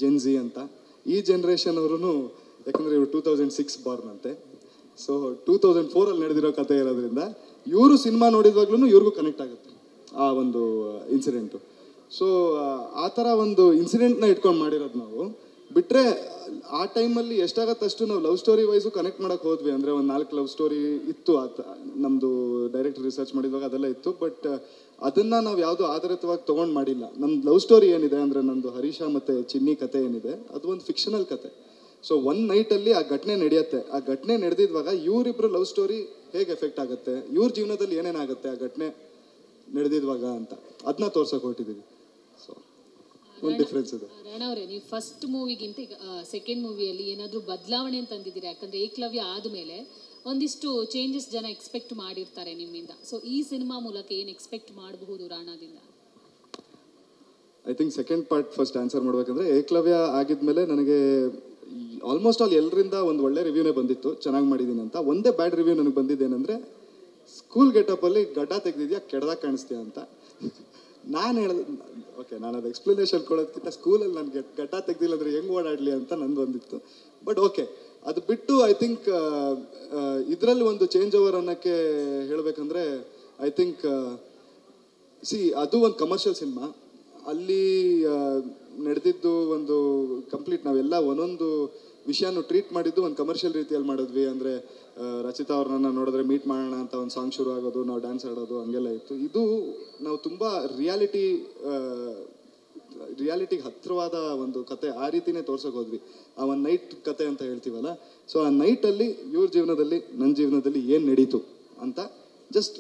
ಜೆನ್ಜಿ ಅಂತ. ಈ ಜನ್ರೇಷನ್ ಅವರು, ಯಾಕಂದರೆ ಇವರು 2006 ಬಾರ್ನ್ ಅಂತೆ. ಸೊ 2004 ನಡೆದಿರೋ ಕತೆ ಇರೋದ್ರಿಂದ ಇವರು ಸಿನಿಮಾ ನೋಡಿದ್ವಾಗ್ಲೂ ಇವ್ರಿಗೂ ಕನೆಕ್ಟ್ ಆಗುತ್ತೆ ಆ ಒಂದು ಇನ್ಸಿಡೆಂಟು. ಸೊ ಆ ಥರ ಒಂದು ಇನ್ಸಿಡೆಂಟ್ನ ಇಟ್ಕೊಂಡು ಮಾಡಿರೋದು ನಾವು. ಬಿಟ್ಟರೆ ಆ ಟೈಮಲ್ಲಿ ಎಷ್ಟಾಗತ್ತಷ್ಟು ನಾವು ಲವ್ ಸ್ಟೋರಿ ವೈಸು ಕನೆಕ್ಟ್ ಮಾಡೋಕ್ಕೆ ಹೋದ್ವಿ. ಅಂದರೆ ಒಂದು 4 ಲವ್ ಸ್ಟೋರಿ ಇತ್ತು ನಮ್ಮದು ಡೈರೆಕ್ಟ್ ರಿಸರ್ಚ್ ಮಾಡಿದ್ವಾಗ ಅದೆಲ್ಲ ಇತ್ತು. ಬಟ್ ಅದನ್ನು ನಾವು ಯಾವುದೋ ಆಧಾರಿತವಾಗಿ ತೊಗೊಂಡು ಮಾಡಿಲ್ಲ. ನಮ್ದು ಲವ್ ಸ್ಟೋರಿ ಏನಿದೆ ಅಂದರೆ ನಂದು ಹರೀಶ ಮತ್ತು ಚಿನ್ನಿ ಕತೆ ಏನಿದೆ ಅದು ಒಂದು ಫಿಕ್ಷನಲ್ ಕತೆ. ಸೊ 1 ನೈಟಲ್ಲಿ ಆ ಘಟನೆ ನಡೆಯುತ್ತೆ. ಆ ಘಟನೆ ನಡೆದಿದ್ವಾಗ ಇವರಿಬ್ಬರು ಲವ್ ಸ್ಟೋರಿ ಹೇಗೆ ಎಫೆಕ್ಟ್ ಆಗುತ್ತೆ, ಇವ್ರ ಜೀವನದಲ್ಲಿ ಏನೇನಾಗುತ್ತೆ, ಆ ಘಟನೆ ನಡೆದಿದ್ವಾಗ ಅಂತ ಅದನ್ನ ತೋರ್ಸೋಕೆ ಹೊರಟಿದ್ದೀವಿ. ಸೊ ಒಂದು ಡಿಫ್ರೆನ್ಸ್ ಇದೆ. ರಾಣ ಅವರೇ, ನೀವು ಫಸ್ಟ್ ಮೂವಿಗಿಂತ ಈಗ ಸೆಕೆಂಡ್ ಮೂವಿಯಲ್ಲಿ ಏನಾದರೂ ಬದಲಾವಣೆ ತಂದಿದ್ದೀರಾ? ಯಾಕಂದರೆ ಏಕಲವ್ಯ ಆದಮೇಲೆ ಒಂದಿಷ್ಟು ಚೇಂಜಸ್ ಜನ ಎಕ್ಸ್ಪೆಕ್ಟ್ ಮಾಡಿರ್ತಾರೆ ನಿಮ್ಮಿಂದ. ಸೊ ಈ ಸಿನಿಮಾ ಮೂಲಕ ಏನು ಎಕ್ಸ್ಪೆಕ್ಟ್ ಮಾಡಬಹುದು ರಾಣದಿಂದ? I think second part first answer ಮಾಡಬೇಕಂದ್ರೆ, ಏಕಲವ್ಯ ಆಗಿದ್ಮೇಲೆ ನನಗೆ ಆಲ್ಮೋಸ್ಟ್ ಆಲ್ ಎಲ್ಲರಿಂದ ಒಂದು ಒಳ್ಳೆ ರಿವ್ಯೂನೇ ಬಂದಿತ್ತು, ಚೆನ್ನಾಗಿ ಮಾಡಿದ್ದೀನಿ ಅಂತ. ಒಂದೇ ಬ್ಯಾಡ್ ರಿವ್ಯೂ ನನಗೆ ಬಂದಿದ್ದೇನೆಂದರೆ, ಸ್ಕೂಲ್ ಗೆಟಪ್ಪಲ್ಲಿ ಗಡ್ಡ ತೆಗೆದಿದ್ಯಾ ಕೆಡ್ದಾಗ ಕಾಣಿಸ್ತೀಯ ಅಂತ. ನಾನು ಹೇಳಿದೆ, ಓಕೆ, ನಾನು ಅದು ಎಕ್ಸ್ಪ್ಲನೇಷನ್ ಕೊಡೋದಕ್ಕಿಂತ ಸ್ಕೂಲಲ್ಲಿ ನನಗೆ ಗಡ್ಡ ತೆಗ್ದಿಲ್ಲ ಅಂದರೆ ಹೆಂಗೆ ಓಡಾಡಲಿ ಅಂತ ನಂದು ಬಂದಿತ್ತು. ಬಟ್ ಓಕೆ, ಅದು ಬಿಟ್ಟು ಐ ಥಿಂಕ್ ಇದರಲ್ಲಿ ಒಂದು ಚೇಂಜ್ ಓವರ್ ಅನ್ನೋಕ್ಕೆ ಹೇಳಬೇಕಂದ್ರೆ, ಐ ಥಿಂಕ್ ಅದು ಒಂದು ಕಮರ್ಷಿಯಲ್ ಸಿನಿಮಾ. ಅಲ್ಲಿ ನಡೆದಿದ್ದು ಒಂದು ಕಂಪ್ಲೀಟ್ ನಾವೆಲ್ಲ ಒಂದೊಂದು ವಿಷಯನೂ ಟ್ರೀಟ್ ಮಾಡಿದ್ದು ಒಂದು ಕಮರ್ಷಿಯಲ್ ರೀತಿಯಲ್ಲಿ ಮಾಡಿದ್ವಿ. ಅಂದರೆ ರಚಿತಾ ಅವ್ರನ್ನ ನೋಡಿದ್ರೆ ಮೀಟ್ ಮಾಡೋಣ ಅಂತ ಒಂದು ಸಾಂಗ್ ಶುರು ಆಗೋದು, ನಾವು ಡ್ಯಾನ್ಸ್ ಆಡೋದು, ಹಂಗೆಲ್ಲ ಇತ್ತು. ಇದು ನಾವು ತುಂಬ ರಿಯಾಲಿಟಿಗೆ ಹತ್ತಿರವಾದ ಒಂದು ಕತೆ, ಆ ರೀತಿನೇ ತೋರ್ಸೋಕೆ ಹೋದ್ವಿ. ಆ ಒಂದು ನೈಟ್ ಕತೆ ಅಂತ ಹೇಳ್ತೀವಲ್ಲ, ಸೊ ಆ ನೈಟಲ್ಲಿ ಇವ್ರ ಜೀವನದಲ್ಲಿ ನನ್ನ ಜೀವನದಲ್ಲಿ ಏನು ನಡೀತು ಅಂತ ಜಸ್ಟ್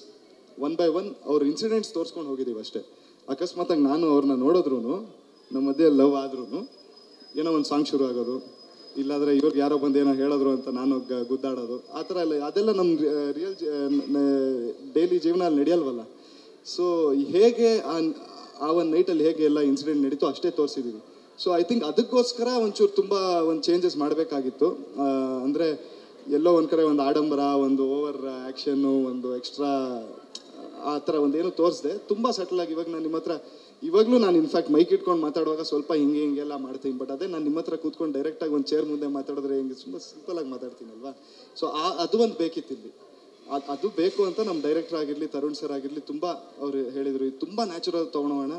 1 by 1 ಅವ್ರ ಇನ್ಸಿಡೆಂಟ್ಸ್ ತೋರಿಸ್ಕೊಂಡು ಹೋಗಿದ್ದೀವಿ ಅಷ್ಟೇ. ಅಕಸ್ಮಾತಾಗಿ ನಾನು ಅವ್ರನ್ನ ನೋಡಿದ್ರು, ನಮ್ಮ ಮಧ್ಯೆ ಲವ್ ಆದ್ರೂ ಏನೋ ಒಂದು ಸಾಂಗ್ ಶುರು ಆಗೋದು, ಇಲ್ಲಾಂದರೆ ಇವ್ರಿಗೆ ಯಾರೋ ಬಂದು ಏನೋ ಹೇಳಿದ್ರು ಅಂತ ನಾನು ಗುದ್ದಾಡೋದು, ಆ ಥರ ಎಲ್ಲ ಅದೆಲ್ಲ ನಮ್ಮ ರಿಯಲ್ ಡೈಲಿ ಜೀವನ ಅಲ್ಲಿ ನಡೆಯಲ್ವಲ್ಲ. ಸೊ ಹೇಗೆ ಆ ಒಂದು ನೈಟಲ್ಲಿ ಹೇಗೆ ಎಲ್ಲ ಇನ್ಸಿಡೆಂಟ್ ನಡೀತು ಅಷ್ಟೇ ತೋರಿಸಿದ್ದೀವಿ. ಸೊ ಐ ಥಿಂಕ್ ಅದಕ್ಕೋಸ್ಕರ ಒಂಚೂರು ತುಂಬ ಒಂದು ಚೇಂಜಸ್ ಮಾಡಬೇಕಾಗಿತ್ತು. ಅಂದರೆ ಎಲ್ಲೋ ಒಂದು ಕಡೆ ಒಂದು ಆಡಂಬರ, ಒಂದು ಓವರ್ ಆ್ಯಕ್ಷನ್ನು, ಒಂದು ಎಕ್ಸ್ಟ್ರಾ ಆ ಥರ ಒಂದೇನು ತೋರಿಸ್ದೆ. ತುಂಬ ಸಟಲಾಗಿ ಇವಾಗ ನಾನು ನಿಮ್ಮ ಹತ್ರ ಇವಾಗಲೂ ನಾನು ಇನ್ಫ್ಯಾಕ್ಟ್ ಮೈಕ್ ಇಟ್ಕೊಂಡು ಮಾತಾಡುವಾಗ ಸ್ವಲ್ಪ ಹಿಂಗೆಲ್ಲ ಮಾಡ್ತೀನಿ. ಬಟ್ ಅದೇ ನಾನು ನಿಮ್ಮ ಹತ್ರ ಕೂತ್ಕೊಂಡು ಡೈರೆಕ್ಟಾಗಿ ಒಂದು ಚೇರ್ ಮುಂದೆ ಮಾತಾಡಿದ್ರೆ ಹಿಂಗೆ ತುಂಬ ಸಿಂಪಲಾಗಿ ಮಾತಾಡ್ತೀನಲ್ವಾ. ಸೊ ಅದು ಒಂದು ಬೇಕಿತ್ತು ಇಲ್ಲಿ. ಅದು ಬೇಕು ಅಂತ ನಮ್ಮ ಡೈರೆಕ್ಟರ್ ಆಗಿರಲಿ, ತರುಣ್ ಸರ್ ಆಗಿರಲಿ, ತುಂಬ ಅವರು ಹೇಳಿದರು, ಇದು ತುಂಬ ನ್ಯಾಚುರಲ್ ತೊಗೊಳೋಣ,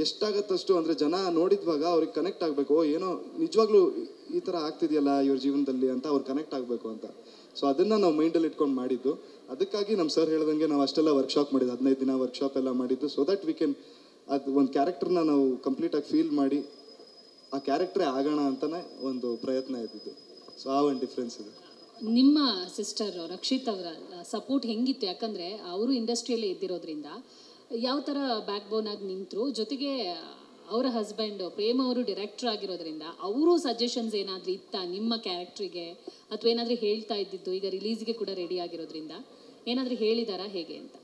ಎಷ್ಟಾಗತ್ತಷ್ಟು. ಅಂದರೆ ಜನ ನೋಡಿದ್ವಾಗ ಅವ್ರಿಗೆ ಕನೆಕ್ಟ್ ಆಗಬೇಕು, ಏನೋ ನಿಜವಾಗ್ಲೂ ಈ ಥರ ಆಗ್ತಿದೆಯಲ್ಲ ಇವ್ರ ಜೀವನದಲ್ಲಿ ಅಂತ ಅವ್ರು ಕನೆಕ್ಟ್ ಆಗಬೇಕು ಅಂತ. ಸೊ ಅದನ್ನು ನಾವು ಮೈಂಡಲ್ಲಿ ಇಟ್ಕೊಂಡು ಮಾಡಿದ್ದು. ಅದಕ್ಕಾಗಿ ನಮ್ಮ ಸರ್ ಹೇಳ್ದಂಗೆ ನಾವು ಅಷ್ಟೆಲ್ಲ ವರ್ಕ್ಶಾಪ್ ಮಾಡಿದ್ದು, 15 ದಿನ ವರ್ಕ್ಶಾಪ್ ಎಲ್ಲ ಮಾಡಿದ್ದು. ಸೊ ದಟ್ ವಿ ಕ್ಯಾನ್ ಅದು ಒಂದು ಕ್ಯಾರೆಕ್ಟರ್ನ ನಾವು ಕಂಪ್ಲೀಟಾಗಿ ಫೀಲ್ ಮಾಡಿ ಆ ಕ್ಯಾರೆಕ್ಟ್ರೇ ಆಗೋಣ ಅಂತಲೇ ಒಂದು ಪ್ರಯತ್ನ ಇದ್ದಿದ್ದು. ಸೊ ಆ ಒಂದು ಡಿಫ್ರೆನ್ಸ್ ಇದೆ. ನಿಮ್ಮ ಸಿಸ್ಟರ್ ರಕ್ಷಿತ್ ಅವರ ಸಪೋರ್ಟ್ ಹೆಂಗಿತ್ತು? ಯಾಕಂದರೆ ಅವರು ಇಂಡಸ್ಟ್ರಿಯಲ್ಲೇ ಇದ್ದಿರೋದ್ರಿಂದ ಯಾವ ಥರ ಬ್ಯಾಕ್ ಬೋನ್ ಆಗಿ ನಿಂತರು, ಜೊತೆಗೆ ಅವರ ಹಸ್ಬೆಂಡ್ ಪ್ರೇಮ್ ಅವರು ಡೈರೆಕ್ಟರ್ ಆಗಿರೋದ್ರಿಂದ ಅವರು ಸಜೆಷನ್ಸ್ ಏನಾದರೂ ಇತ್ತಾ ನಿಮ್ಮ ಕ್ಯಾರೆಕ್ಟ್ರಿಗೆ, ಅಥವಾ ಏನಾದರೂ ಹೇಳ್ತಾ ಇದ್ದಿದ್ದು? ಈಗ ರಿಲೀಸ್ಗೆ ಕೂಡ ರೆಡಿ ಆಗಿರೋದ್ರಿಂದ ಏನಾದರೂ ಹೇಳಿದಾರಾ ಹೇಗೆ ಅಂತ?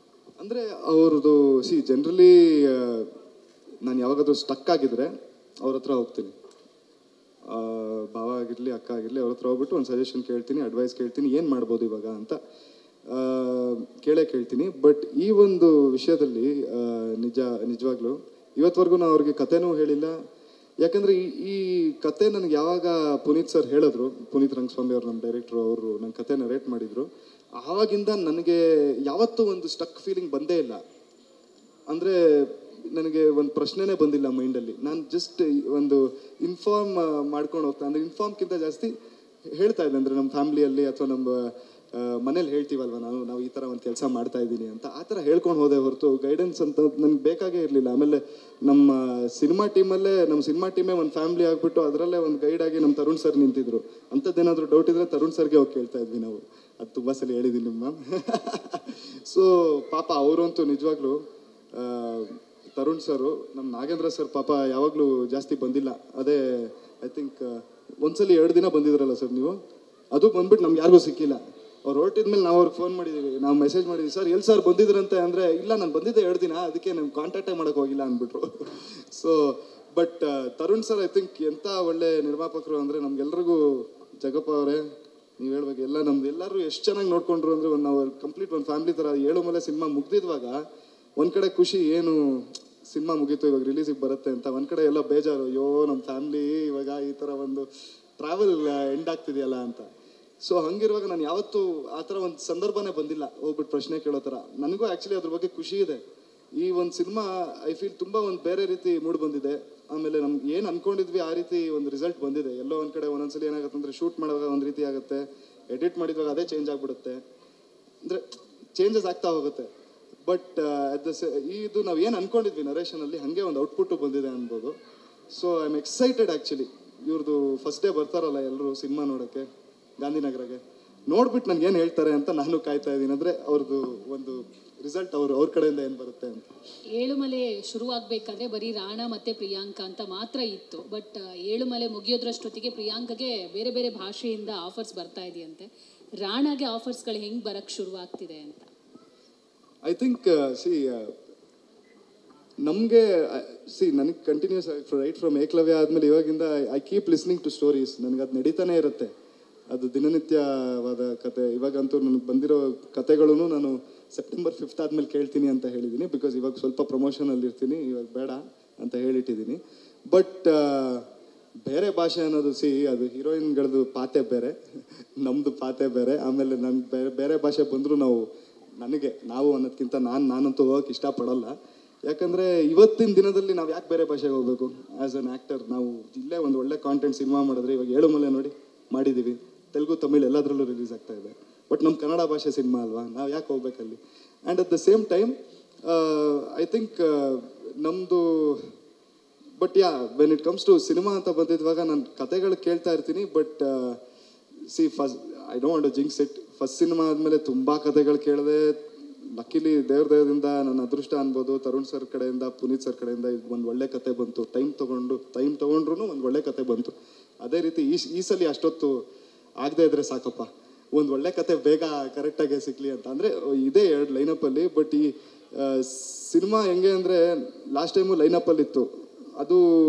ಅಂದರೆ ಅವ್ರದ್ದು ಜನರಲಿ ನಾನು ಯಾವಾಗಾದ್ರೂ ಸ್ಟಕ್ ಆಗಿದ್ರೆ ಅವ್ರ ಹತ್ರ ಹೋಗ್ತೀನಿ, ಭಾವ ಆಗಿರಲಿ ಅಕ್ಕ ಆಗಿರಲಿ, ಅವ್ರ ಹತ್ರ ಹೋಗ್ಬಿಟ್ಟು ಒಂದು ಸಜೆಷನ್ ಕೇಳ್ತೀನಿ, ಅಡ್ವೈಸ್ ಕೇಳ್ತೀನಿ, ಏನು ಮಾಡ್ಬೋದು ಇವಾಗ ಅಂತ ಕೇಳ್ತೀನಿ. ಬಟ್ ಈ ಒಂದು ವಿಷಯದಲ್ಲಿ ನಿಜವಾಗ್ಲೂ ಇವತ್ತವರೆಗೂ ನಾನು ಅವ್ರಿಗೆ ಕಥೆನೂ ಹೇಳಿಲ್ಲ. ಯಾಕಂದರೆ ಈ ಕತೆ ನನಗೆ ಯಾವಾಗ ಪುನೀತ್ ಸರ್ ಹೇಳಿದ್ರು, ಪುನೀತ್ ರಂಗಸ್ವಾಮಿ ಅವರು ನಮ್ಮ ಡೈರೆಕ್ಟ್ರು, ಅವರು ನನ್ನ ಕತೆ ನರೇಟ್ ಮಾಡಿದರು, ಆವಾಗಿಂದ ನನಗೆ ಯಾವತ್ತೂ ಒಂದು ಸ್ಟಕ್ ಫೀಲಿಂಗ್ ಬಂದೇ ಇಲ್ಲ. ಅಂದರೆ ನನಗೆ ಒಂದು ಪ್ರಶ್ನೆನೇ ಬಂದಿಲ್ಲ ಮೈಂಡಲ್ಲಿ. ನಾನು ಜಸ್ಟ್ ಒಂದು ಇನ್ಫಾರ್ಮ್ ಮಾಡ್ಕೊಂಡು ಹೋಗ್ತಾ, ಅಂದರೆ ಇನ್ಫಾರ್ಮ್ಗಿಂತ ಜಾಸ್ತಿ ಹೇಳ್ತಾ ಇದ್ದೆ. ಅಂದರೆ ನಮ್ಮ ಫ್ಯಾಮ್ಲಿಯಲ್ಲಿ ಅಥವಾ ನಮ್ಮ ಮನೇಲಿ ಹೇಳ್ತೀವಲ್ವ ನಾವು ಈ ಥರ ಒಂದು ಕೆಲಸ ಮಾಡ್ತಾ ಇದ್ದೀನಿ ಅಂತ, ಆ ಥರ ಹೇಳ್ಕೊಂಡು ಹೋದೆ ಹೊರತು ಗೈಡೆನ್ಸ್ ಅಂತ ನನಗೆ ಬೇಕಾಗೇ ಇರಲಿಲ್ಲ. ಆಮೇಲೆ ನಮ್ಮ ಸಿನಿಮಾ ಟೀಮೇ ಒಂದು ಫ್ಯಾಮ್ಲಿ ಆಗಿಬಿಟ್ಟು ಅದರಲ್ಲೇ ಒಂದು ಗೈಡಾಗಿ ನಮ್ಮ ತರುಣ್ ಸರ್ ನಿಂತಿದ್ರು. ಅಂಥದ್ದೇನಾದರೂ ಡೌಟ್ ಇದ್ದರೆ ತರುಣ್ ಸರ್ಗೆ ಹೋಗಿ ಕೇಳ್ತಾ ಇದ್ವಿ ನಾವು. ಅದು ತುಂಬ ಸಲ ಹೇಳಿದ್ದೀನಿ ಮ್ಯಾಮ್. ಸೊ ಪಾಪ ಅವರಂತೂ ನಿಜವಾಗ್ಲೂ ತರುಣ್ ಸರು, ನಮ್ಮ ನಾಗೇಂದ್ರ ಸರ್ ಪಾಪ ಯಾವಾಗಲೂ ಜಾಸ್ತಿ ಬಂದಿಲ್ಲ. ಅದೇ ಐ ಥಿಂಕ್ ಒಂದ್ಸಲಿ 2 ದಿನ ಬಂದಿದ್ರಲ್ಲ ಸರ್ ನೀವು, ಅದು ಬಂದ್ಬಿಟ್ಟು ನಮ್ಗೆ ಯಾರಿಗೂ ಸಿಕ್ಕಿಲ್ಲ. ಅವ್ರು ಹೊರಟಿದ್ಮೇಲೆ ನಾವು ಅವ್ರಿಗೆ ಫೋನ್ ಮಾಡಿದ್ದೀವಿ, ನಾವು ಮೆಸೇಜ್ ಮಾಡಿದ್ವಿ, ಸರ್ ಎಲ್ಲಿ ಸರ್ ಬಂದಿದ್ರಂತೆ ಅಂದರೆ, ಇಲ್ಲ ನಾನು ಬಂದಿದ್ದೆ 2 ದಿನ, ಅದಕ್ಕೆ ನಾನು ಕಾಂಟ್ಯಾಕ್ಟೇ ಮಾಡೋಕ್ಕೆ ಹೋಗಿಲ್ಲ ಅಂದ್ಬಿಟ್ರು. So but Tarun sir I think ಎಂಥ ಒಳ್ಳೆ ನಿರ್ಮಾಪಕರು ಅಂದರೆ, ನಮ್ಗೆಲ್ರಿಗೂ ಜಗಪ್ಪ ಅವರೇ ನೀವು ಹೇಳ್ಬೇಕು, ಎಲ್ಲ ನಮ್ದು ಎಲ್ಲರೂ ಎಷ್ಟು ಚೆನ್ನಾಗಿ ನೋಡ್ಕೊಂಡ್ರು ಅಂದರೆ, ನಾವು ಕಂಪ್ಲೀಟ್ ಒಂದು ಫ್ಯಾಮಿಲಿ ಥರ. 7 ಮಲೆ ಸಿನಿಮಾ ಮುಗ್ದಿದ್ವಾಗ ಒಂದು ಕಡೆ ಖುಷಿ, ಏನು ಸಿನಿಮಾ ಮುಗೀತು ಇವಾಗ ರಿಲೀಸಿಗೆ ಬರುತ್ತೆ ಅಂತ, ಒಂದು ಕಡೆ ಎಲ್ಲ ಬೇಜಾರು, ಅಯ್ಯೋ ನಮ್ಮ ಫ್ಯಾಮ್ಲಿ ಇವಾಗ ಈ ಥರ ಒಂದು ಟ್ರಾವೆಲ್ ಎಂಡ್ ಆಗ್ತಿದೆಯಲ್ಲ ಅಂತ. ಸೊ ಹಂಗಿರುವಾಗ ನಾನು ಯಾವತ್ತೂ ಆ ಥರ ಒಂದು ಸಂದರ್ಭನೇ ಬಂದಿಲ್ಲ ಹೋಗ್ಬಿಟ್ಟು ಪ್ರಶ್ನೆ ಕೇಳೋ ಥರ. ನನಗೂ ಆ್ಯಕ್ಚುಲಿ ಅದ್ರ ಬಗ್ಗೆ ಖುಷಿ ಇದೆ. ಈ ಒಂದು ಸಿನಿಮಾ ಐ ಫೀಲ್ ತುಂಬ ಒಂದು ಬೇರೆ ರೀತಿ ಮೂಡ್ ಬಂದಿದೆ. ಆಮೇಲೆ ನಮ್ಗೆ ಏನು ಅಂದ್ಕೊಂಡಿದ್ವಿ ಆ ರೀತಿ ಒಂದು ರಿಸಲ್ಟ್ ಬಂದಿದೆ. ಎಲ್ಲೋ ಒಂದು ಕಡೆ ಒಂದೊಂದ್ಸಲಿ ಏನಾಗುತ್ತೆ ಅಂದರೆ, ಶೂಟ್ ಮಾಡುವಾಗ ಒಂದು ರೀತಿ ಆಗುತ್ತೆ, ಎಡಿಟ್ ಮಾಡಿದಾಗ ಅದೇ ಚೇಂಜ್ ಆಗಿಬಿಡುತ್ತೆ, ಅಂದರೆ ಚೇಂಜಸ್ ಆಗ್ತಾ ಹೋಗುತ್ತೆ. ಬಟ್ ಇದು ನಾವು ಏನು ಅಂದ್ಕೊಂಡಿದ್ವಿ ನರೇಷನಲ್ಲಿ ಹಾಗೆ ಒಂದು ಔಟ್ಪುಟ್ಟು ಬಂದಿದೆ ಅನ್ಬೋದು. So I am excited actually. ಇವ್ರದ್ದು ಫಸ್ಟ್ ಡೇ ಬರ್ತಾರಲ್ಲ ಎಲ್ಲರೂ ಸಿನಿಮಾ ನೋಡೋಕ್ಕೆ ಗಾಂಧಿನಗರಕ್ಕೆ, ನೋಡ್ಬಿಟ್ಟು ನನಗೆ ಏನು ಹೇಳ್ತಾರೆ ಅಂತ ನಾನು ಕಾಯ್ತಾ ಇದ್ದೀನಿ. ಅಂದರೆ ಅವ್ರದ್ದು ಒಂದು ರಿಸಲ್ಟ್ ಅವ್ರ ಕಡೆಯಿಂದ ಏನು ಬರುತ್ತೆ ಅಂತ. ಏಳುಮಲೆ ಶುರುವಾಗಬೇಕಾದ್ರೆ ಬರೀ ರಾಣಾ ಮತ್ತು ಪ್ರಿಯಾಂಕಾ ಅಂತ ಮಾತ್ರ ಇತ್ತು. ಬಟ್ ಏಳುಮಲೆ ಮುಗಿಯೋದ್ರಷ್ಟೊತ್ತಿಗೆ ಪ್ರಿಯಾಂಕಾಗೆ ಬೇರೆ ಬೇರೆ ಭಾಷೆಯಿಂದ ಆಫರ್ಸ್ ಬರ್ತಾ ಇದೆಯಂತೆ. ರಾಣಾಗೆ ಆಫರ್ಸ್ಗಳು ಹೆಂಗೆ ಬರೋಕ್ಕೆ ಶುರುವಾಗ್ತಿದೆ ಅಂತ? ಐ ಥಿಂಕ್ ನಮಗೆ ನನಗೆ ಕಂಟಿನ್ಯೂಸ್ ರೈಟ್ ಫ್ರಮ್ ಏಕಲವ್ಯ ಆದಮೇಲೆ ಇವಾಗಿಂದ I keep listening to stories. ನನಗೆ ಅದು ನಡೀತಾನೆ ಇರುತ್ತೆ, ಅದು ದಿನನಿತ್ಯವಾದ ಕತೆ. ಇವಾಗಂತೂ ನನಗೆ ಬಂದಿರೋ ಕತೆಗಳೂ ನಾನು ಸೆಪ್ಟೆಂಬರ್ 5 ಆದಮೇಲೆ ಕೇಳ್ತೀನಿ ಅಂತ ಹೇಳಿದ್ದೀನಿ. ಬಿಕಾಸ್ ಇವಾಗ ಸ್ವಲ್ಪ ಪ್ರಮೋಷನಲ್ಲಿ ಇರ್ತೀನಿ, ಇವಾಗ ಬೇಡ ಅಂತ ಹೇಳಿಟ್ಟಿದ್ದೀನಿ. ಬಟ್ ಬೇರೆ ಭಾಷೆ ಅನ್ನೋದು ಅದು ಹೀರೋಯಿನ್ಗಳದ್ದು ಪಾತೆ ಬೇರೆ, ನಮ್ಮದು ಪಾತೆ ಬೇರೆ. ಆಮೇಲೆ ನಂಗೆ ಬೇರೆ ಭಾಷೆ ಬಂದರೂ ನಾವು ಅನ್ನೋದಕ್ಕಿಂತ ನಾನಂತೂ ಹೋಗೋಕೆ ಇಷ್ಟಪಡಲ್ಲ. ಯಾಕಂದರೆ ಇವತ್ತಿನ ದಿನದಲ್ಲಿ ನಾವು ಯಾಕೆ ಬೇರೆ ಭಾಷೆಗೆ ಹೋಗಬೇಕು? ಆ್ಯಸ್ ಅನ್ ಆ್ಯಕ್ಟರ್ ನಾವು ಇಲ್ಲೇ ಒಂದು ಒಳ್ಳೆ ಕಾಂಟೆಂಟ್ ಸಿನಿಮಾ ಮಾಡಿದ್ರೆ, ಇವಾಗ ಏಳುಮಲೆ ನೋಡಿ ಮಾಡಿದ್ದೀವಿ, ತೆಲುಗು ತಮಿಳ್ ಎಲ್ಲದರಲ್ಲೂ ರಿಲೀಸ್ ಆಗ್ತಾ ಇದೆ. ಬಟ್ ನಮ್ಮ ಕನ್ನಡ ಭಾಷೆ ಸಿನಿಮಾ ಅಲ್ವಾ, ನಾವು ಯಾಕೆ ಹೋಗ್ಬೇಕಲ್ಲಿ? And at the same time I think ನಮ್ಮದು but when it comes to cinema ಅಂತ ಬಂದಿದ್ದಾಗ ನಾನು ಕತೆಗಳು ಕೇಳ್ತಾ ಇರ್ತೀನಿ. But first I don't want to jinx it. First cinema ಆದಮೇಲೆ ತುಂಬ ಕತೆಗಳು ಕೇಳಿದೆ. ಲಕ್ಕಿಲಿ ದೇವ್ರ ದಯದಿಂದ ನನ್ನ ಅದೃಷ್ಟ ಅನ್ಬೋದು, ತರುಣ್ ಸರ್ ಕಡೆಯಿಂದ, ಪುನೀತ್ ಸರ್ ಕಡೆಯಿಂದ ಒಂದು ಒಳ್ಳೆ ಕತೆ ಬಂತು. ಟೈಮ್ ತೊಗೊಂಡ್ರು ಒಂದು ಒಳ್ಳೆ ಕತೆ ಬಂತು. ಅದೇ ರೀತಿ ಈ ಸಲ ಅಷ್ಟೊತ್ತು ಆಗದೆ ಇದ್ರೆ ಸಾಕಪ್ಪ, ಒಂದು ಒಳ್ಳೆ ಕತೆ ಬೇಗ ಕರೆಕ್ಟಾಗಿ ಸಿಗಲಿ ಅಂತ. ಅಂದರೆ ಇದೇ 2 ಲೈನಪ್ಪಲ್ಲಿ. ಬಟ್ ಈ ಸಿನಿಮಾ ಹೆಂಗೆ ಅಂದರೆ ಲಾಸ್ಟ್ ಟೈಮು ಲೈನಪ್ಪಲ್ಲಿತ್ತು, ಅದು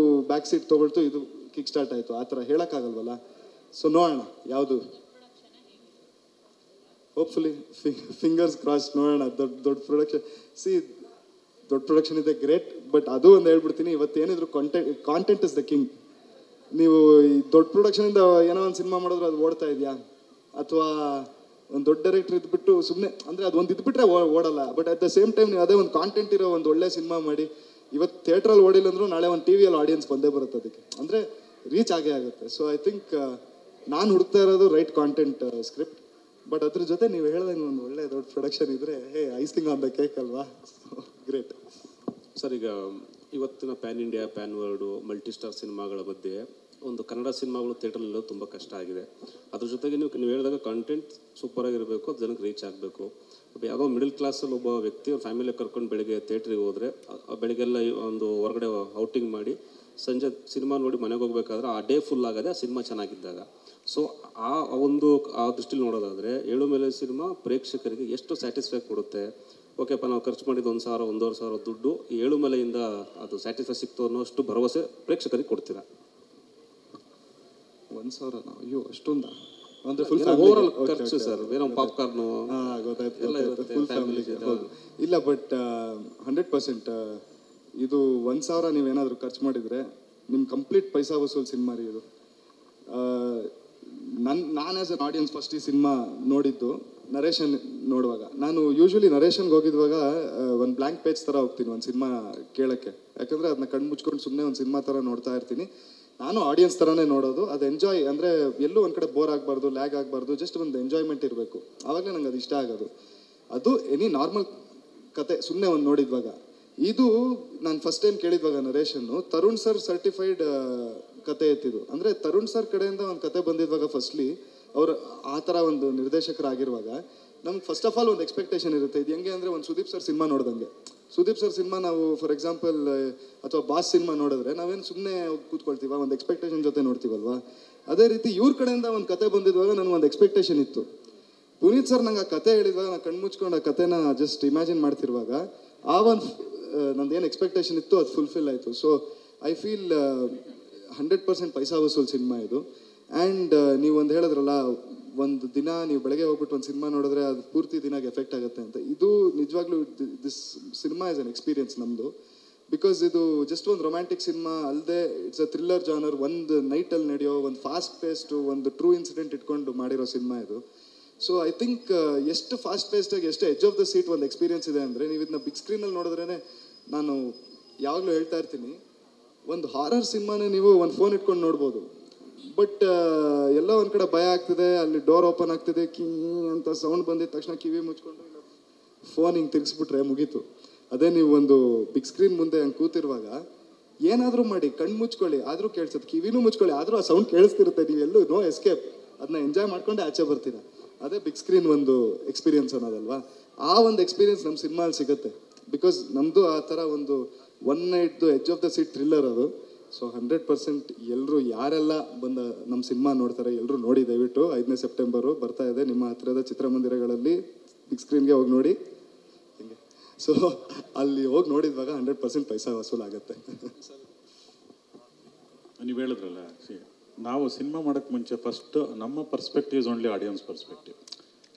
ಬ್ಯಾಕ್ ಸೀಟ್ ತೊಗೊಳ್ತು, ಇದು ಕಿಕ್ ಸ್ಟಾರ್ಟ್ ಆಯಿತು. ಆ ಥರ ಹೇಳೋಕ್ಕಾಗಲ್ವಲ್ಲ. ಸೊ ನೋಡೋಣ ಯಾವುದು, ಹೋಪ್ಫುಲಿ ಫಿಂಗರ್ಸ್ ಕ್ರಾಸ್ ನೋಡೋಣ. ದೊಡ್ಡ ಪ್ರೊಡಕ್ಷನ್ ದೊಡ್ಡ ಪ್ರೊಡಕ್ಷನ್ ಇದೆ, ಗ್ರೇಟ್. ಬಟ್ ಅದು ಒಂದು ಹೇಳ್ಬಿಡ್ತೀನಿ, ಇವತ್ತೇನಿದ್ರು ಕಾಂಟೆಂಟ್ ಇಸ್ ದ ಕಿಂಗ್. ನೀವು ಈ ದೊಡ್ಡ ಪ್ರೊಡಕ್ಷನಿಂದ ಏನೋ ಒಂದು ಸಿನಿಮಾ ಮಾಡಿದ್ರು ಅದು ಓಡ್ತಾ ಇದೆಯಾ, ಅಥವಾ ಒಂದು ದೊಡ್ಡ ಡೈರೆಕ್ಟರ್ ಇದ್ಬಿಟ್ಟು ಸುಮ್ಮನೆ ಅಂದರೆ ಅದು ಒಂದು ಇದ್ಬಿಟ್ರೆ ಓಡಲ್ಲ. But at the same time ನೀವು ಅದೇ ಒಂದು ಕಾಂಟೆಂಟ್ ಇರೋ ಒಂದು ಒಳ್ಳೆ ಸಿನಿಮಾ ಮಾಡಿ, ಇವತ್ತು ಥಿಯೇಟ್ರಲ್ಲಿ ಓಡಿಲ್ಲ ಅಂದರೂ ನಾಳೆ ಒಂದು TV ಯಲ್ಲಿ ಆಡಿಯನ್ಸ್ ಬಂದೇ ಬರುತ್ತೆ, ಅದಕ್ಕೆ ಅಂದರೆ ರೀಚ್ ಆಗೇ ಆಗುತ್ತೆ. ಸೊ ಐ ಥಿಂಕ್ ನಾನು ಹುಡುಕ್ತಾ ಇರೋದು ರೈಟ್ ಕಾಂಟೆಂಟ್ ಸ್ಕ್ರಿಪ್ಟ್. ಬಟ್ ಅದ್ರ ಜೊತೆ ನೀವು ಹೇಳ್ದಂಗೆ ಒಂದು ಒಳ್ಳೆ ದೊಡ್ಡ ಪ್ರೊಡಕ್ಷನ್ ಇದ್ದರೆ ಐಸಿಂಗ್ ಆನ್ ದ ಕೇಕ್ ಅಲ್ವಾ. Great sir. ಈಗ ಇವತ್ತಿನ PAN India, PAN world, multi star ಸಿನಿಮಾಗಳ ಮಧ್ಯೆ ಒಂದು ಕನ್ನಡ ಸಿನಿಮಾಗಳು ಥಿಯೇಟ್ರಲ್ಲಿರೋದು ತುಂಬ ಕಷ್ಟ ಆಗಿದೆ. ಅದ್ರ ಜೊತೆಗೆ ನೀವು ಹೇಳಿದಾಗ ಕಂಟೆಂಟ್ ಸೂಪರಾಗಿರಬೇಕು, ಅದು ಜನಕ್ಕೆ ರೀಚ್ ಆಗಬೇಕು. ಯಾವುದೋ ಮಿಡಲ್ ಕ್ಲಾಸಲ್ಲಿ ಒಬ್ಬ ವ್ಯಕ್ತಿ ಫ್ಯಾಮಿಲಿ ಕರ್ಕೊಂಡು ಬೆಳಗ್ಗೆ ಥಿಯೇಟ್ರಿಗೆ ಹೋದರೆ, ಬೆಳಗ್ಗೆಲ್ಲ ಒಂದು ಹೊರಗಡೆ ಔಟಿಂಗ್ ಮಾಡಿ ಸಂಜೆ ಸಿನಿಮಾ ನೋಡಿ ಮನೆಗೆ ಹೋಗ್ಬೇಕಾದ್ರೆ ಆ ಡೇ ಫುಲ್ ಆಗದೆ ಆ ಸಿನಿಮಾ ಚೆನ್ನಾಗಿದ್ದಾಗ. ಸೊ ಆ ದೃಷ್ಟಿಲಿ ನೋಡೋದಾದರೆ ಏಳುಮಲೆ ಸಿನಿಮಾ ಪ್ರೇಕ್ಷಕರಿಗೆ ಎಷ್ಟು ಸ್ಯಾಟಿಸ್ಫೈ ಕೊಡುತ್ತೆ? ಓಕೆಪ್ಪ, ನಾವು ಖರ್ಚು ಮಾಡಿದ್ದು 1,000 1,500 ದುಡ್ಡು ಈ ಏಳುಮಲೆಯಿಂದ ಅದು ಸ್ಯಾಟಿಸ್ಫೈ ಸಿಕ್ತು ಅನ್ನೋಷ್ಟು ಭರವಸೆ ಪ್ರೇಕ್ಷಕರಿಗೆ ಕೊಡ್ತೀರಾ? 1,000? ಅಯ್ಯೋ ಅಷ್ಟೊಂದ ಅಂದರೆ ಫುಲ್ ಓವರಾಲ್ ಖರ್ಚು ಸರ್, ಏನೋ ಪಾಪ್ಕಾರ್ನು ಗೊತ್ತಾಯ್ತು, ಫುಲ್ ಫ್ಯಾಮಿಲಿ. ಇಲ್ಲ, ಬಟ್ 100% ಇದು 1,000 ನೀವೇನಾದರೂ ಖರ್ಚು ಮಾಡಿದರೆ ನಿಮ್ಮ ಕಂಪ್ಲೀಟ್ ಪೈಸಾ ವಸೂಲ್ ಸಿನಿಮಾ ರೀ ಇದು. ನಾನು ಆ್ಯಸ್ ಅನ್ ಆಡಿಯನ್ಸ್ ಫಸ್ಟ್ ಈ ಸಿನಿಮಾ ನೋಡಿದ್ದು ನರೇಶನ್ ನೋಡುವಾಗ. ನಾನು ಯೂಶ್ವಲಿ ನರೇಶನ್ಗೆ ಹೋಗಿದ್ವಾಗ ಒಂದು ಬ್ಲ್ಯಾಂಕ್ ಪೇಜ್ ಥರ ಹೋಗ್ತೀನಿ ಒಂದು ಸಿನಿಮಾ ಕೇಳೋಕ್ಕೆ. ಯಾಕಂದರೆ ಅದನ್ನ ಕಣ್ಣು ಮುಚ್ಕೊಂಡು ಸುಮ್ಮನೆ ಒಂದು ಸಿನಿಮಾ ಥರ ನೋಡ್ತಾ ಇರ್ತೀನಿ. ನಾನು ಆಡಿಯನ್ಸ್ ಥರನೇ ನೋಡೋದು. ಅದು ಎಂಜಾಯ್ ಅಂದರೆ ಎಲ್ಲೂ ಒಂದು ಕಡೆ ಬೋರ್ ಆಗಬಾರ್ದು, ಲ್ಯಾಗ್ ಆಗಬಾರ್ದು, ಜಸ್ಟ್ ಒಂದು ಎಂಜಾಯ್ಮೆಂಟ್ ಇರಬೇಕು. ಆವಾಗಲೇ ನಂಗೆ ಅದು ಇಷ್ಟ ಆಗೋದು. ಅದು ಎನಿ ನಾರ್ಮಲ್ ಕತೆ ಸುಮ್ಮನೆ ಒಂದು ನೋಡಿದ್ವಾಗ. ಇದು ನಾನು ಫಸ್ಟ್ ಟೈಮ್ ಕೇಳಿದ್ವಾಗ ನರೇಶನ್ನು ತರುಣ್ ಸರ್ ಸರ್ಟಿಫೈಡ್ ಕತೆ ಎತ್ತಿದ್ದು. ಅಂದರೆ ತರುಣ್ ಸರ್ ಕಡೆಯಿಂದ ಒಂದು ಕತೆ ಬಂದಿದ್ವಾಗ ಫಸ್ಟ್ಲಿ ಅವರು ಆ ಥರ ಒಂದು ನಿರ್ದೇಶಕರಾಗಿರುವಾಗ ನಮ್ಗೆ ಫಸ್ಟ್ ಆಫ್ ಆಲ್ ಒಂದು ಎಕ್ಸ್ಪೆಕ್ಟೇಷನ್ ಇರುತ್ತೆ. ಇದು ಹೆಂಗೆ ಅಂದರೆ ಒಂದು ಸುದೀಪ್ ಸರ್ ಸಿನಿಮಾ ನೋಡ್ದಂಗೆ. ಸುದೀಪ್ ಸರ್ ಸಿನಿಮಾ ನಾವು ಫಾರ್ ಎಕ್ಸಾಂಪಲ್ ಅಥವಾ ಬಾಸ್ ಸಿನಿಮಾ ನೋಡಿದ್ರೆ ನಾವೇನು ಸುಮ್ಮನೆ ಕೂತ್ಕೊಳ್ತೀವ, ಒಂದು ಎಕ್ಸ್ಪೆಕ್ಟೇಷನ್ ಜೊತೆ ನೋಡ್ತೀವಲ್ವಾ. ಅದೇ ರೀತಿ ಇವ್ರ ಕಡೆಯಿಂದ ಒಂದು ಕತೆ ಬಂದಿದ್ವಾಗ ನನಗೆ ಒಂದು ಎಕ್ಸ್ಪೆಕ್ಟೇಷನ್ ಇತ್ತು. ಪುನೀತ್ ಸರ್ ನಂಗೆ ಆ ಕತೆ ಹೇಳಿದ್ವಾಗ ನಾನು ಕಣ್ಣು ಮುಚ್ಕೊಂಡು ಆ ಕತೆನ ಜಸ್ಟ್ ಇಮ್ಯಾಜಿನ್ ಮಾಡ್ತಿರುವಾಗ ಆ ಒಂದು ನಂದೇನು ಎಕ್ಸ್ಪೆಕ್ಟೇಷನ್ ಇತ್ತು ಅದು ಫುಲ್ಫಿಲ್ ಆಯಿತು. ಸೊ ಐ ಫೀಲ್ 100% ಪೈಸಾ ವಸೂಲ್ ಸಿನಿಮಾ ಇದು. ಆ್ಯಂಡ್ ನೀವು ಒಂದು ಹೇಳಿದ್ರಲ್ಲ, ಒಂದು ದಿನ ನೀವು ಬೆಳಗ್ಗೆ ಹೋಗ್ಬಿಟ್ಟು ಒಂದು ಸಿನಿಮಾ ನೋಡಿದ್ರೆ ಅದು ಪೂರ್ತಿ ದಿನಾಗೆ ಎಫೆಕ್ಟ್ ಆಗುತ್ತೆ ಅಂತ. ಇದು ನಿಜವಾಗ್ಲೂ this cinema is an experience ನಮ್ಮದು. ಬಿಕಾಸ್ ಇದು ಜಸ್ಟ್ ಒಂದು ರೊಮ್ಯಾಂಟಿಕ್ ಸಿನಿಮಾ ಅಲ್ಲದೆ ಇಟ್ಸ್ ಅ ಥ್ರಿಲ್ಲರ್ ಜಾನರ್. ಒಂದು ನೈಟಲ್ಲಿ ನಡೆಯೋ ಒಂದು ಫಾಸ್ಟ್ ಪೇಸ್ಟು ಒಂದು ಟ್ರೂ ಇನ್ಸಿಡೆಂಟ್ ಇಟ್ಕೊಂಡು ಮಾಡಿರೋ ಸಿನಿಮಾ ಇದು. ಸೊ ಐ ಥಿಂಕ್ ಎಷ್ಟು ಫಾಸ್ಟ್ ಪೇಸ್ಟಾಗಿ ಎಷ್ಟು ಎಡ್ಜ್ ಆಫ್ ದ ಸೀಟ್ ಒಂದು ಎಕ್ಸ್ಪೀರಿಯನ್ಸ್ ಇದೆ ಅಂದರೆ ನೀವು ಇದನ್ನ ಬಿಗ್ ಸ್ಕ್ರೀನಲ್ಲಿ ನೋಡಿದ್ರೇ, ನಾನು ಯಾವಾಗಲೂ ಹೇಳ್ತಾ ಇರ್ತೀನಿ, ಒಂದು ಹಾರರ್ ಸಿನಿಮಾನೇ ನೀವು ಒಂದು ಫೋನ್ ಇಟ್ಕೊಂಡು ನೋಡ್ಬೋದು. ಬಟ್ ಎಲ್ಲ ಒಂದು ಕಡೆ ಭಯ ಆಗ್ತಿದೆ, ಅಲ್ಲಿ ಡೋರ್ ಓಪನ್ ಆಗ್ತಿದೆ, ಕೀ ಅಂತ ಸೌಂಡ್ ಬಂದಿದ್ದ ತಕ್ಷಣ ಕಿವಿ ಮುಚ್ಕೊಂಡು ಫೋನ್ ಹಿಂಗೆ ತಿರ್ಗಿಸ್ಬಿಟ್ರೆ ಮುಗೀತು. ಅದೇ ನೀವು ಒಂದು ಬಿಗ್ ಸ್ಕ್ರೀನ್ ಮುಂದೆ ಹಂಗೆ ಕೂತಿರುವಾಗ ಏನಾದರೂ ಮಾಡಿ ಕಣ್ಣು ಮುಚ್ಕೊಳ್ಳಿ, ಆದರೂ ಕೇಳಿಸುತ್ತೆ, ಕಿವಿನೂ ಮುಚ್ಕೊಳ್ಳಿ, ಆದರೂ ಆ ಸೌಂಡ್ ಕೇಳಿಸ್ತಿರುತ್ತೆ. ನೀವೆಲ್ಲೂ ನೋ ಎಸ್ಕೇಪ್, ಅದನ್ನ ಎಂಜಾಯ್ ಮಾಡ್ಕೊಂಡೆ ಆಚೆ ಬರ್ತೀರಾ. ಅದೇ ಬಿಗ್ ಸ್ಕ್ರೀನ್ ಒಂದು ಎಕ್ಸ್ಪೀರಿಯನ್ಸ್ ಅನ್ನೋದಲ್ವಾ. ಆ ಒಂದು ಎಕ್ಸ್ಪೀರಿಯನ್ಸ್ ನಮ್ಮ ಸಿನಿಮಾಲ್ಲಿ ಸಿಗುತ್ತೆ. ಬಿಕಾಸ್ ನಮ್ಮದು ಆ ಥರ ಒಂದು ಒನ್ ನೈಟ್ದು edge of the seat thriller ಅದು. ಸೊ 100% ಎಲ್ಲರೂ ಯಾರೆಲ್ಲ ಬಂದ ನಮ್ಮ ಸಿನಿಮಾ ನೋಡ್ತಾರೆ ಎಲ್ಲರೂ ನೋಡಿ. ದಯವಿಟ್ಟು 5ನೇ ಸೆಪ್ಟೆಂಬರು ಬರ್ತಾ ಇದೆ, ನಿಮ್ಮ ಹತ್ತಿರದ ಚಿತ್ರಮಂದಿರಗಳಲ್ಲಿ ಬಿಗ್ ಸ್ಕ್ರೀನ್ಗೆ ಹೋಗಿ ನೋಡಿ. ಹಿಂಗೆ ಸೊ ಅಲ್ಲಿ ಹೋಗಿ ನೋಡಿದಾಗ 100% ಪೈಸಾ ವಸೂಲಾಗುತ್ತೆ. ನೀವು ಹೇಳಿದ್ರಲ್ಲ, ನಾವು ಸಿನಿಮಾ ಮಾಡೋಕ್ಕೆ ಮುಂಚೆ ಫಸ್ಟ್ ನಮ್ಮ ಪರ್ಸ್ಪೆಕ್ಟಿವ್ಸ್ ಓನ್ಲಿ ಆಡಿಯನ್ಸ್ ಪರ್ಸ್ಪೆಕ್ಟಿವ್.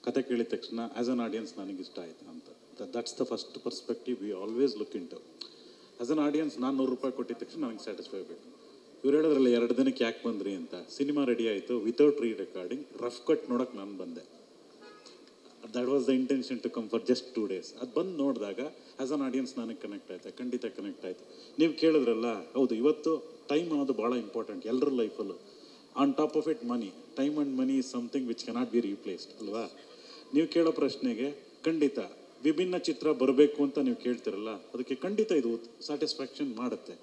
ಕತೆ ಕೇಳಿದ ತಕ್ಷಣ ಆ್ಯಸ್ ಅನ್ ಆಡಿಯನ್ಸ್ ನನಗಿಷ್ಟ ಆಯಿತು ಅಂತ. That's the first perspective we always look into. As an audience ನಾನು 100 ರೂಪಾಯಿ ಕೊಟ್ಟಿದ ತಕ್ಷಣ ನನಗೆ ಸ್ಯಾಟಿಸ್ಫೈ ಆಗಬೇಕು. ಇವ್ರು ಹೇಳಿದ್ರಲ್ಲ 2 ದಿನಕ್ಕೆ ಯಾಕೆ ಬಂದ್ರಿ ಅಂತ. ಸಿನಿಮಾ ರೆಡಿ ಆಯಿತು, without re recording rough cut ನೋಡೋಕೆ ನಾನು ಬಂದೆ. That was the intention to come for just 2 days. ಅದು ಬಂದು ನೋಡಿದಾಗ ಆ್ಯಸ್ ಅನ್ ಆಡಿಯನ್ಸ್ ನನಗೆ ಕನೆಕ್ಟ್ ಆಯಿತು, ಖಂಡಿತ ಕನೆಕ್ಟ್ ಆಯಿತು. ನೀವು ಕೇಳಿದ್ರಲ್ಲ, ಹೌದು, ಇವತ್ತು ಟೈಮ್ ಅನ್ನೋದು ಭಾಳ ಇಂಪಾರ್ಟೆಂಟ್ ಎಲ್ಲರ ಲೈಫಲ್ಲೂ. On top of it money, time and money is something which cannot be replaced ಅಲ್ವಾ. ನೀವು ಕೇಳೋ ಪ್ರಶ್ನೆಗೆ ಖಂಡಿತ ವಿಭಿನ್ನ ಚಿತ್ರ ಬರಬೇಕು ಅಂತ ನೀವು ಕೇಳ್ತಿರಲ್ಲ, ಅದಕ್ಕೆ ಖಂಡಿತ ಇದು ಸ್ಯಾಟಿಸ್ಫ್ಯಾಕ್ಷನ್ ಮಾಡುತ್ತೆ.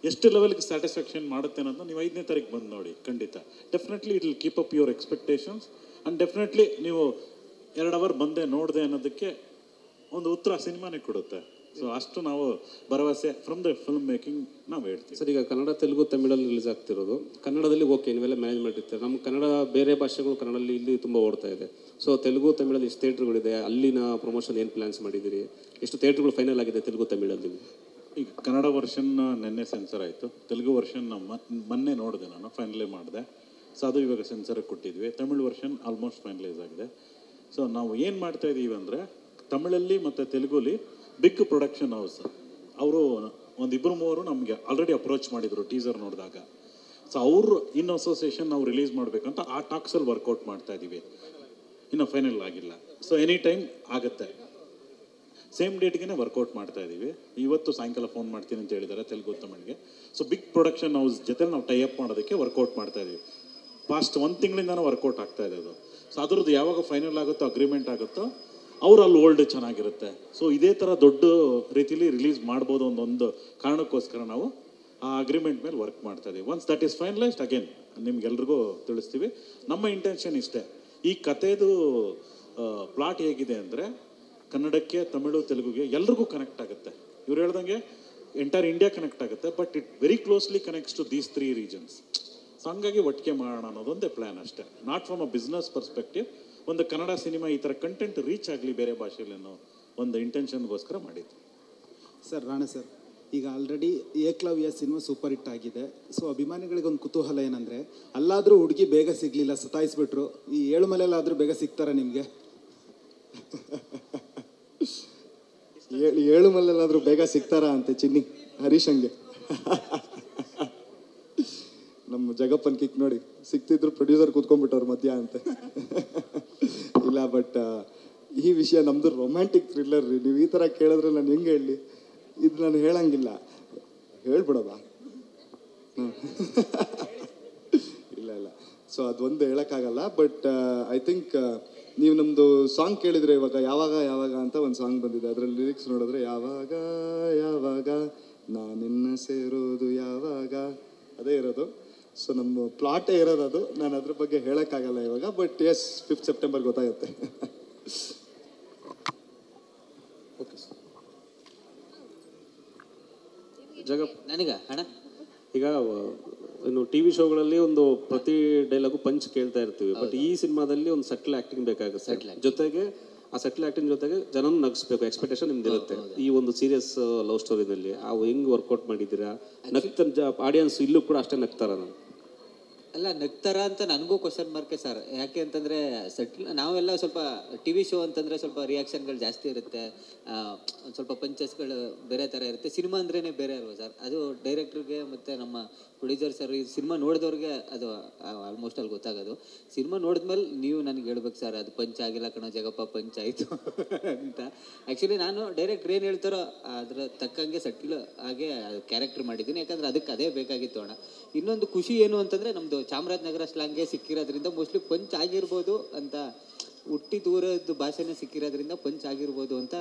ಎಷ್ಟು ಲೆವೆಲ್ಗೆ ಸ್ಯಾಟಿಸ್ಫ್ಯಾಕ್ಷನ್ ಮಾಡುತ್ತೆ ಅನ್ನೋದನ್ನ ನೀವು 5ನೇ ತಾರೀಕು ಬಂದು ನೋಡಿ. ಖಂಡಿತ definitely it will keep up your expectations and definitely ನೀವು 2 ಅವರ್ ಬಂದೆ ನೋಡಿದೆ ಅನ್ನೋದಕ್ಕೆ ಒಂದು ಉತ್ತರ ಸಿನಿಮಾನೇ ಕೊಡುತ್ತೆ. ಸೊ ಅಷ್ಟು ನಾವು ಭರವಸೆ ಫ್ರಮ್ ದ ಫಿಲ್ಮ್ ಮೇಕಿಂಗ್ ನಾವು ಹೇಳ್ತೀವಿ. ಸರ್, ಈಗ ಕನ್ನಡ, ತೆಲುಗು, ತಮಿಳಲ್ಲಿ ರಿಲೀಸ್ ಆಗ್ತಿರೋದು. ಕನ್ನಡದಲ್ಲಿ ಓಕೆ, ನೀವೆಲ್ಲ ಮ್ಯಾನೇಜ್ ಮಾಡಿರ್ತೀರ. ನಮ್ಮ ಕನ್ನಡ ಬೇರೆ ಭಾಷೆಗಳು ಕನ್ನಡದಲ್ಲಿ ಇಲ್ಲಿ ತುಂಬ ಓಡ್ತಾ ಇದೆ. ಸೊ ತೆಲುಗು, ತಮಿಳಲ್ಲಿ ಎಷ್ಟು ಥಿಯೇಟ್ರ್ಗಳಿದೆ, ಅಲ್ಲಿನ ಪ್ರಮೋಷನ್ ಏನು ಪ್ಲ್ಯಾನ್ಸ್ ಮಾಡಿದ್ದೀರಿ? ಎಷ್ಟು ಥಿಯೇಟ್ರ್ಗಳು ಫೈನಲ್ ಆಗಿದೆ ತೆಲುಗು, ತಮಿಳಲ್ಲಿ? ಈಗ ಕನ್ನಡ ವರ್ಷನ್ ನಿನ್ನೆ ಸೆನ್ಸರ್ ಆಯಿತು, ತೆಲುಗು ವರ್ಷನ್ ಮೊನ್ನೆ ನೋಡಿದೆ, ನಾನು ಫೈನಲೇ ಮಾಡಿದೆ. ಸೊ ಅದು ಇವಾಗ ಸೆನ್ಸರ್ಗೆ ಕೊಟ್ಟಿದ್ವಿ. ತಮಿಳ್ ವರ್ಷನ್ ಆಲ್ಮೋಸ್ಟ್ ಫೈನಲೈಸ್ ಆಗಿದೆ. ಸೊ ನಾವು ಏನು ಮಾಡ್ತಾ ಇದ್ದೀವಿ ಅಂದರೆ, ತಮಿಳಲ್ಲಿ ಮತ್ತು ತೆಲುಗುಲಿ ಬಿಗ್ ಪ್ರೊಡಕ್ಷನ್ ಹೌಸ್ ಅವರು 1-2-3 ನಮಗೆ ಆಲ್ರೆಡಿ ಅಪ್ರೋಚ್ ಮಾಡಿದರು ಟೀಸರ್ ನೋಡಿದಾಗ. ಸೊ ಅವರು ಇನ್ ಅಸೋಸಿಯೇಷನ್ ನಾವು ರಿಲೀಸ್ ಮಾಡಬೇಕಂತ ಆ ಟಾಕ್ಸಲ್ಲಿ ವರ್ಕೌಟ್ ಮಾಡ್ತಾ ಇದ್ದೀವಿ. ಇನ್ನೂ ಫೈನಲ್ ಆಗಿಲ್ಲ. ಸೊ ಎನಿ ಟೈಮ್ ಆಗುತ್ತೆ. ಸೇಮ್ ಡೇಟ್ಗೆ ವರ್ಕೌಟ್ ಮಾಡ್ತಾ ಇದ್ದೀವಿ. ಇವತ್ತು ಸಾಯಂಕಾಲ ಫೋನ್ ಮಾಡ್ತೀನಿ ಅಂತ ಹೇಳಿದ್ದಾರೆ ತೆಲುಗು, ತಮಿಳಿಗೆ. ಸೊ ಬಿಗ್ ಪ್ರೊಡಕ್ಷನ್ ಹೌಸ್ ಜೊತೆ ನಾವು ಟೈ ಅಪ್ ಮಾಡೋದಕ್ಕೆ ವರ್ಕೌಟ್ ಮಾಡ್ತಾ ಇದ್ದೀವಿ. ಪಾಸ್ಟ್ 1 ತಿಂಗಳಿಂದನೂ ವರ್ಕೌಟ್ ಆಗ್ತಾ ಇದೆ ಅದು. ಸೊ ಅದ್ರದ್ದು ಯಾವಾಗ ಫೈನಲ್ ಆಗುತ್ತೋ, ಅಗ್ರಿಮೆಂಟ್ ಆಗುತ್ತೋ, ಅವ್ರು ಅಲ್ಲಿ ಓಲ್ಡ್ ಚೆನ್ನಾಗಿರುತ್ತೆ. ಸೊ ಇದೇ ಥರ ದೊಡ್ಡ ರೀತಿಲಿ ರಿಲೀಸ್ ಮಾಡ್ಬೋದು ಒಂದು ಕಾರಣಕ್ಕೋಸ್ಕರ ನಾವು ಆ ಅಗ್ರಿಮೆಂಟ್ ಮೇಲೆ ವರ್ಕ್ ಮಾಡ್ತಾ ಇದ್ದೀವಿ. Once that is finalised again ನಿಮ್ಗೆಲ್ರಿಗೂ ತಿಳಿಸ್ತೀವಿ. ನಮ್ಮ ಇಂಟೆನ್ಷನ್ ಇಷ್ಟೇ. ಈ ಕಥೆದು ಪ್ಲಾಟ್ ಹೇಗಿದೆ ಅಂದರೆ, ಕನ್ನಡಕ್ಕೆ, ತಮಿಳು, ತೆಲುಗುಗೆ ಎಲ್ರಿಗೂ ಕನೆಕ್ಟ್ ಆಗುತ್ತೆ. ಇವ್ರು ಹೇಳ್ದಂಗೆ ಎಂಟೈರ್ ಇಂಡಿಯಾ ಕನೆಕ್ಟ್ ಆಗುತ್ತೆ. But it very closely connects to these 3 regions. So ಹಂಗಾಗಿ ಒಟ್ಟಿಗೆ ಮಾಡೋಣ ಅನ್ನೋದೊಂದೇ ಪ್ಲ್ಯಾನ್ ಅಷ್ಟೇ. Not from a business perspective. ಒಂದು ಕನ್ನಡ ಸಿನಿಮಾ ಈ ಥರ ಕಂಟೆಂಟ್ ರೀಚ್ ಆಗಲಿ ಬೇರೆ ಭಾಷೆಯಲ್ಲಿ ಅನ್ನೋ ಒಂದು ಇಂಟೆನ್ಷನ್ಗೋಸ್ಕರ ಮಾಡಿದ್ದು. ಸರ್, ರಾಣಾ ಸರ್, ಈಗ already Ekalavya cinema super hit ಆಗಿದೆ. ಸೊ ಅಭಿಮಾನಿಗಳಿಗೆ ಒಂದು ಕುತೂಹಲ ಏನಂದರೆ, ಅಲ್ಲಾದರೂ ಹುಡುಗಿ ಬೇಗ ಸಿಗಲಿಲ್ಲ, ಸತಾಯಿಸ್ಬಿಟ್ರು. ಈ ಏಳುಮಲೆಯಲ್ಲಾದರೂ ಬೇಗ ಸಿಗ್ತಾರ ನಿಮಗೆ? ಏಳುಮಲೆಯಲ್ಲಾದರೂ ಬೇಗ ಸಿಗ್ತಾರಾ ಅಂತೆ ಚಿನ್ನಿ ಹರೀಶಂಗೆ. ನಮ್ಮ ಜಗಪ್ಪನ್ ಕಿಕ್ ನೋಡಿ, ಸಿಗ್ತಿದ್ರು ಪ್ರೊಡ್ಯೂಸರ್ ಕೂತ್ಕೊಂಡ್ಬಿಟ್ಟವ್ರು ಮಧ್ಯ ಅಂತೆ. ಇಲ್ಲ, ಬಟ್ ಈ ವಿಷಯ ನಮ್ಮದು ರೊಮ್ಯಾಂಟಿಕ್ ಥ್ರಿಲ್ಲರ್ ರೀ. ನೀವು ಈ ಥರ ಕೇಳಿದ್ರೆ ನಾನು ಹೆಂಗೆ ಹೇಳಲಿ? ಇದು ನಾನು ಹೇಳಂಗಿಲ್ಲ. ಹೇಳ್ಬಿಡೋದ? ಇಲ್ಲ. ಸೊ ಅದೊಂದು ಹೇಳೋಕ್ಕಾಗಲ್ಲ. ಬಟ್ ಐ ಥಿಂಕ್ ನೀವು ನಮ್ಮದು ಸಾಂಗ್ ಕೇಳಿದರೆ ಇವಾಗ ಯಾವಾಗ ಅಂತ ಒಂದು ಸಾಂಗ್ ಬಂದಿದೆ. ಅದರಲ್ಲಿ ಲಿರಿಕ್ಸ್ ನೋಡಿದ್ರೆ ಯಾವಾಗ ನಾನಿನ್ನ ಸೇರೋದು ಯಾವಾಗ, ಅದೇ ಇರೋದು. ಸೊ ನಮ್ಮ ಪ್ಲಾಟೇ ಇರೋದು ಅದು. ನಾನು ಅದ್ರ ಬಗ್ಗೆ ಹೇಳೋಕ್ಕಾಗಲ್ಲ ಇವಾಗ. ಬಟ್ ಎಸ್, 5th ಸೆಪ್ಟೆಂಬರ್ ಗೊತ್ತಾಗುತ್ತೆ. Okay sir. ಜಗಪ್, ನನಗ ಅಣ್ಣ, ಈಗ ಇನ್ನು ಟಿವಿ ಶೋಗಳಲ್ಲಿ ಒಂದು ಪ್ರತಿ ಡೈಲಾಗು ಪಂಚ್ ಕೇಳ್ತಾ ಇರ್ತೀವಿ. ಬಟ್ ಈ ಸಿನಿಮಾದಲ್ಲಿ ಒಂದು ಸಟ್ಲ್ ಆ್ಯಕ್ಟಿಂಗ್ ಬೇಕಾಗುತ್ತೆ. ಜೊತೆಗೆ ಆ ಸಟ್ಲ್ ಆ್ಯಕ್ಟಿಂಗ್ ಜೊತೆಗೆ ಜನನ ನಗಿಸ್ಬೇಕು, ಎಕ್ಸ್ಪೆಕ್ಟೇಷನ್ ನಿಮ್ದು ಇರುತ್ತೆ. ಈ ಒಂದು ಸೀರಿಯಸ್ ಲವ್ ಸ್ಟೋರಿನಲ್ಲಿ ಹೆಂಗೆ ವರ್ಕೌಟ್ ಮಾಡಿದ್ದೀರಾ? ಆಡಿಯನ್ಸ್ ಇಲ್ಲೂ ಕೂಡ ಅಷ್ಟೇ ನಗ್ತಾರ? ನಾನು ಅಲ್ಲ, ನಗ್ತಾರ ಅಂತ ನನಗೂ ಕ್ವಶನ್ ಮಾರ್ಕೆ ಸರ್. ಯಾಕೆ ಅಂತಂದರೆ ನಾವೆಲ್ಲ ಸ್ವಲ್ಪ ಟಿ ವಿ ಶೋ ಅಂತಂದರೆ ಸ್ವಲ್ಪ ರಿಯಾಕ್ಷನ್ಗಳು ಜಾಸ್ತಿ ಇರುತ್ತೆ, ಒಂದು ಸ್ವಲ್ಪ ಪಂಚಸ್ಗಳು ಬೇರೆ ಥರ ಇರುತ್ತೆ. ಸಿನಿಮಾ ಅಂದ್ರೇ ಬೇರೆ ಅಲ್ವಾ ಸರ್? ಅದು ಡೈರೆಕ್ಟ್ರಿಗೆ ಮತ್ತು ನಮ್ಮ ಪ್ರೊಡ್ಯೂಸರ್ ಸರ್, ಈ ಸಿನಿಮಾ ನೋಡಿದವ್ರಿಗೆ ಅದು ಆಲ್ಮೋಸ್ಟ್ ಅಲ್ಲಿ ಗೊತ್ತಾಗೋದು. ಸಿನಿಮಾ ನೋಡಿದ್ಮೇಲೆ ನೀವು ನನಗೆ ಹೇಳ್ಬೇಕು ಸರ್, ಅದು ಪಂಚ್ ಆಗಿಲ್ಲ ಕಣೋ ಜಗಪ್ಪ, ಪಂಚ್ ಆಯಿತು ಅಂತ. ಆ್ಯಕ್ಚುಲಿ ನಾನು ಡೈರೆಕ್ಟ್ರ್ ಏನು ಹೇಳ್ತಾರೋ ಅದ್ರ ತಕ್ಕಂಗೆ ಸಟ್ಲ್ ಹಾಗೆ ಕ್ಯಾರೆಕ್ಟರ್ ಮಾಡಿದ್ದೀನಿ. ಯಾಕಂದರೆ ಅದಕ್ಕೆ ಅದೇ ಬೇಕಾಗಿತ್ತು ಅಣ್ಣ. ಇನ್ನೊಂದು ಖುಷಿ ಏನು ಅಂತಂದರೆ, ನಮ್ಮದು ಚಾಮರಾಜನಗರ ಸ್ಲ್ಯಾಂಗ್ಗೆ ಸಿಕ್ಕಿರೋದ್ರಿಂದ ಮೋಸ್ಟ್ಲಿ ಪಂಚ್ ಆಗಿರ್ಬೋದು ಅಂತ, ಹುಟ್ಟಿ ದೂರದ ಭಾಷೆನೇ ಸಿಕ್ಕಿರೋದ್ರಿಂದ ಪಂಚ್ ಆಗಿರ್ಬೋದು ಅಂತ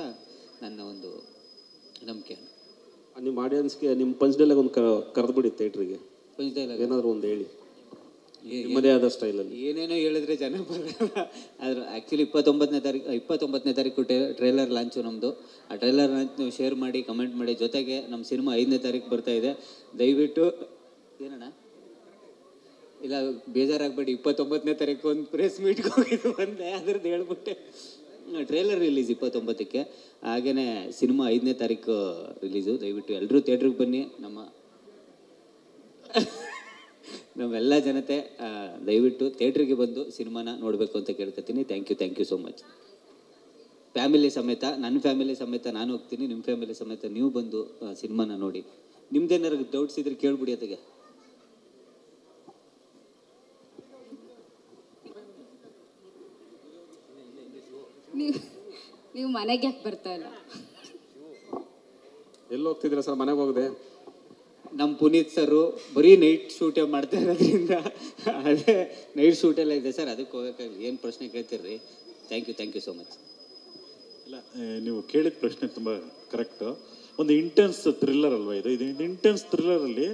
ನನ್ನ ಒಂದು ನಂಬಿಕೆ. ನಿಮ್ಮ ಆಡಿಯನ್ಸ್ಗೆ ನಿಮ್ಮ ಪಂಚ್ ಡೈಲಾಗ್ ಒಂದು ಕರೆದ್ಬಿಡಿ ಥಿಯೇಟ್ರಿಗೆ. ಪಂಚ್ ಡೈಲಾಗ್ ಏನಾದರೂ ಒಂದು ಹೇಳಿ. ನಿಮ್ಮದೇ ಆದ ಸ್ಟೈಲಲ್ಲಿ. ಏನೇನೋ ಹೇಳಿದ್ರೆ ಜನ ಬರಲ್ಲ. ಆದ್ರೆ ಆ್ಯಕ್ಚುಲಿ 29ನೇ ತಾರೀಕು ಟ್ರೈಲರ್ ಲಾಂಚು ನಮ್ಮದು. ಆ ಟ್ರೈಲರ್ ಲಾಂಚ್ ನೀವು ಶೇರ್ ಮಾಡಿ, ಕಮೆಂಟ್ ಮಾಡಿ. ಜೊತೆಗೆ ನಮ್ಮ ಸಿನಿಮಾ 5ನೇ ತಾರೀಕು ಬರ್ತಾ ಇದೆ. ದಯವಿಟ್ಟು ಏನಣ್ಣ ಇಲ್ಲ ಬೇಜಾರಾಗಬೇಡಿ, 29ನೇ ತಾರೀಕು ಒಂದು ಪ್ರೆಸ್ ಮೀಟ್ಗೆ ಹೋಗಿದ್ದು ಬಂದೆ, ಅದ್ರದ್ದು ಹೇಳ್ಬಿಟ್ಟೆ. ಟ್ರೈಲರ್ ರಿಲೀಸ್ 29ಕ್ಕೆ, ಹಾಗೆಯೇ ಸಿನಿಮಾ 5ನೇ ತಾರೀಕು ರಿಲೀಸು. ದಯವಿಟ್ಟು ಎಲ್ಲರೂ ಥಿಯೇಟ್ರಿಗೆ ಬನ್ನಿ. ನಮ್ಮೆಲ್ಲ ಜನತೆ ದಯವಿಟ್ಟು ಥಿಯೇಟ್ರಿಗೆ ಬಂದು ಸಿನಿಮಾನ ನೋಡಬೇಕು ಅಂತ ಕೇಳ್ಕೊತೀನಿ. Thank you so much. Family ಸಮೇತ, ನನ್ನ ಫ್ಯಾಮಿಲಿ ಸಮೇತ ನಾನು ಹೋಗ್ತೀನಿ, ನಿಮ್ಮ ಫ್ಯಾಮಿಲಿ ಸಮೇತ ನೀವು ಬಂದು ಸಿನಿಮಾನ ನೋಡಿ. ನಿಮ್ದೇನಾರು ಡೌಟ್ಸ್ ಇದ್ರೆ ಕೇಳ್ಬಿಡಿ. ಅದಕ್ಕೆ ನೀವು ಮನೆಗೆ ಯಾಕೆ ಬರ್ತಾ ಇಲ್ಲ? ಎಲ್ಲಿ ಹೋಗ್ತಿದ್ದೀರಾ ಸರ್? ಮನೆಗೆ ಹೋಗದೆ. ನಮ್ಮ ಪುನೀತ್ ಸರು ಬರೀ ನೈಟ್ ಶೂಟೇ ಮಾಡ್ತಾ ಇರೋದ್ರಿಂದ ಅದೇ ನೈಟ್ ಶೂಟೆಲ್ಲ ಇದೆ ಸರ್, ಅದಕ್ಕೆ ಹೋಗೋಕ್ಕಾಗಲಿ. ಏನು ಪ್ರಶ್ನೆ ಕೇಳ್ತೀರಿ? Thank you so much. ಇಲ್ಲ, ನೀವು ಕೇಳಿದ ಪ್ರಶ್ನೆ ತುಂಬ ಕರೆಕ್ಟು. ಒಂದು ಇಂಟೆನ್ಸ್ ಥ್ರಿಲ್ಲರ್ ಅಲ್ವಾ ಇದು? ಇಂಟೆನ್ಸ್ ಥ್ರಿಲ್ಲರಲ್ಲಿ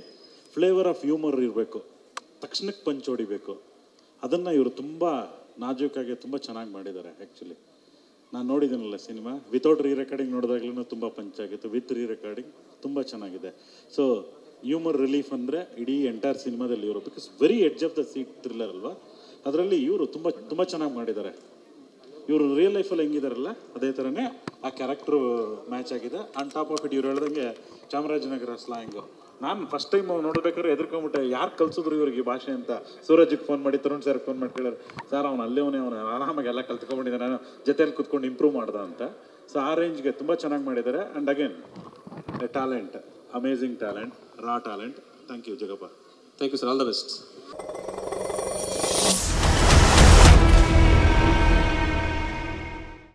ಫ್ಲೇವರ್ ಆಫ್ ಹ್ಯೂಮರ್ ಇರಬೇಕು, ತಕ್ಷಣಕ್ಕೆ ಪಂಚ್ ಹೊಡಿಬೇಕು. ಅದನ್ನು ಇವರು ತುಂಬ ನಾಜೂಕಾಗಿ ತುಂಬ ಚೆನ್ನಾಗಿ ಮಾಡಿದ್ದಾರೆ. ಆ್ಯಕ್ಚುಲಿ ನಾನು ನೋಡಿದ್ದೀನಲ್ಲ ಸಿನಿಮಾ, ವಿತೌಟ್ ರೀ ರೆಕಾರ್ಡಿಂಗ್ ನೋಡಿದಾಗ್ಲೂ ತುಂಬ ಪಂಚಾಗಿತ್ತು, ವಿತ್ ರೀ ರೆಕಾರ್ಡಿಂಗ್ ತುಂಬ ಚೆನ್ನಾಗಿದೆ. ಸೊ ಹ್ಯೂಮರ್ ರಿಲೀಫ್ ಅಂದರೆ ಇಡೀ ಎಂಟೈರ್ ಸಿನಿಮಾದಲ್ಲಿ ಇವರು, because very edge of the seat thriller ಅಲ್ವಾ, ಅದರಲ್ಲಿ ಇವರು ತುಂಬ ಚೆನ್ನಾಗಿ ಮಾಡಿದ್ದಾರೆ. ಇವರು ರಿಯಲ್ ಲೈಫಲ್ಲಿ ಹೆಂಗಿದಾರಲ್ಲ ಅದೇ ಥರನೇ ಆ ಕ್ಯಾರೆಕ್ಟ್ರು ಮ್ಯಾಚ್ ಆಗಿದೆ. ಆನ್ ಟಾಪ್ ಆಫ್ ಇಟ್ ಇವ್ರು ಹೇಳ್ದಂಗೆ ಚಾಮರಾಜನಗರ ಸ್ಲ್ಯಾಂಗು. ನಾನು ಫಸ್ಟ್ ಟೈಮ್ ನೋಡ್ಬೇಕಾದ್ರೆ ಎದ್ಕೊಂಬಿಟ್ಟೆ, ಯಾರು ಕಲ್ಸಿದ್ರು ಇವ್ರಿಗೆ ಈ ಭಾಷೆ ಅಂತ. ಸೂರಜ್ಗೆ ಫೋನ್ ಮಾಡಿ, ತರುಣ್ ಸರ್ಗೆ ಫೋನ್ ಮಾಡಿ ಕೇಳಿದ್ರು, ಸರ್ ಅವನು ಅವನು ಆರಾಮಾಗಿ ಎಲ್ಲ ಕಲ್ತ್ಕೊಂಡ್ಬಿಟ್ಟಿದ್ದೆ, ನಾನು ಜೊತೆಯಲ್ಲಿ ಕುತ್ಕೊಂಡು ಇಂಪ್ರೂವ್ ಮಾಡ್ದೆ ಅಂತ. ಸೊ ಆ ರೇಂಜ್ಗೆ ತುಂಬ ಚೆನ್ನಾಗಿ ಮಾಡಿದ್ದಾರೆ. And again talent, amazing talent, raw talent. Thank you Jagappa. Thank you sir, all the best.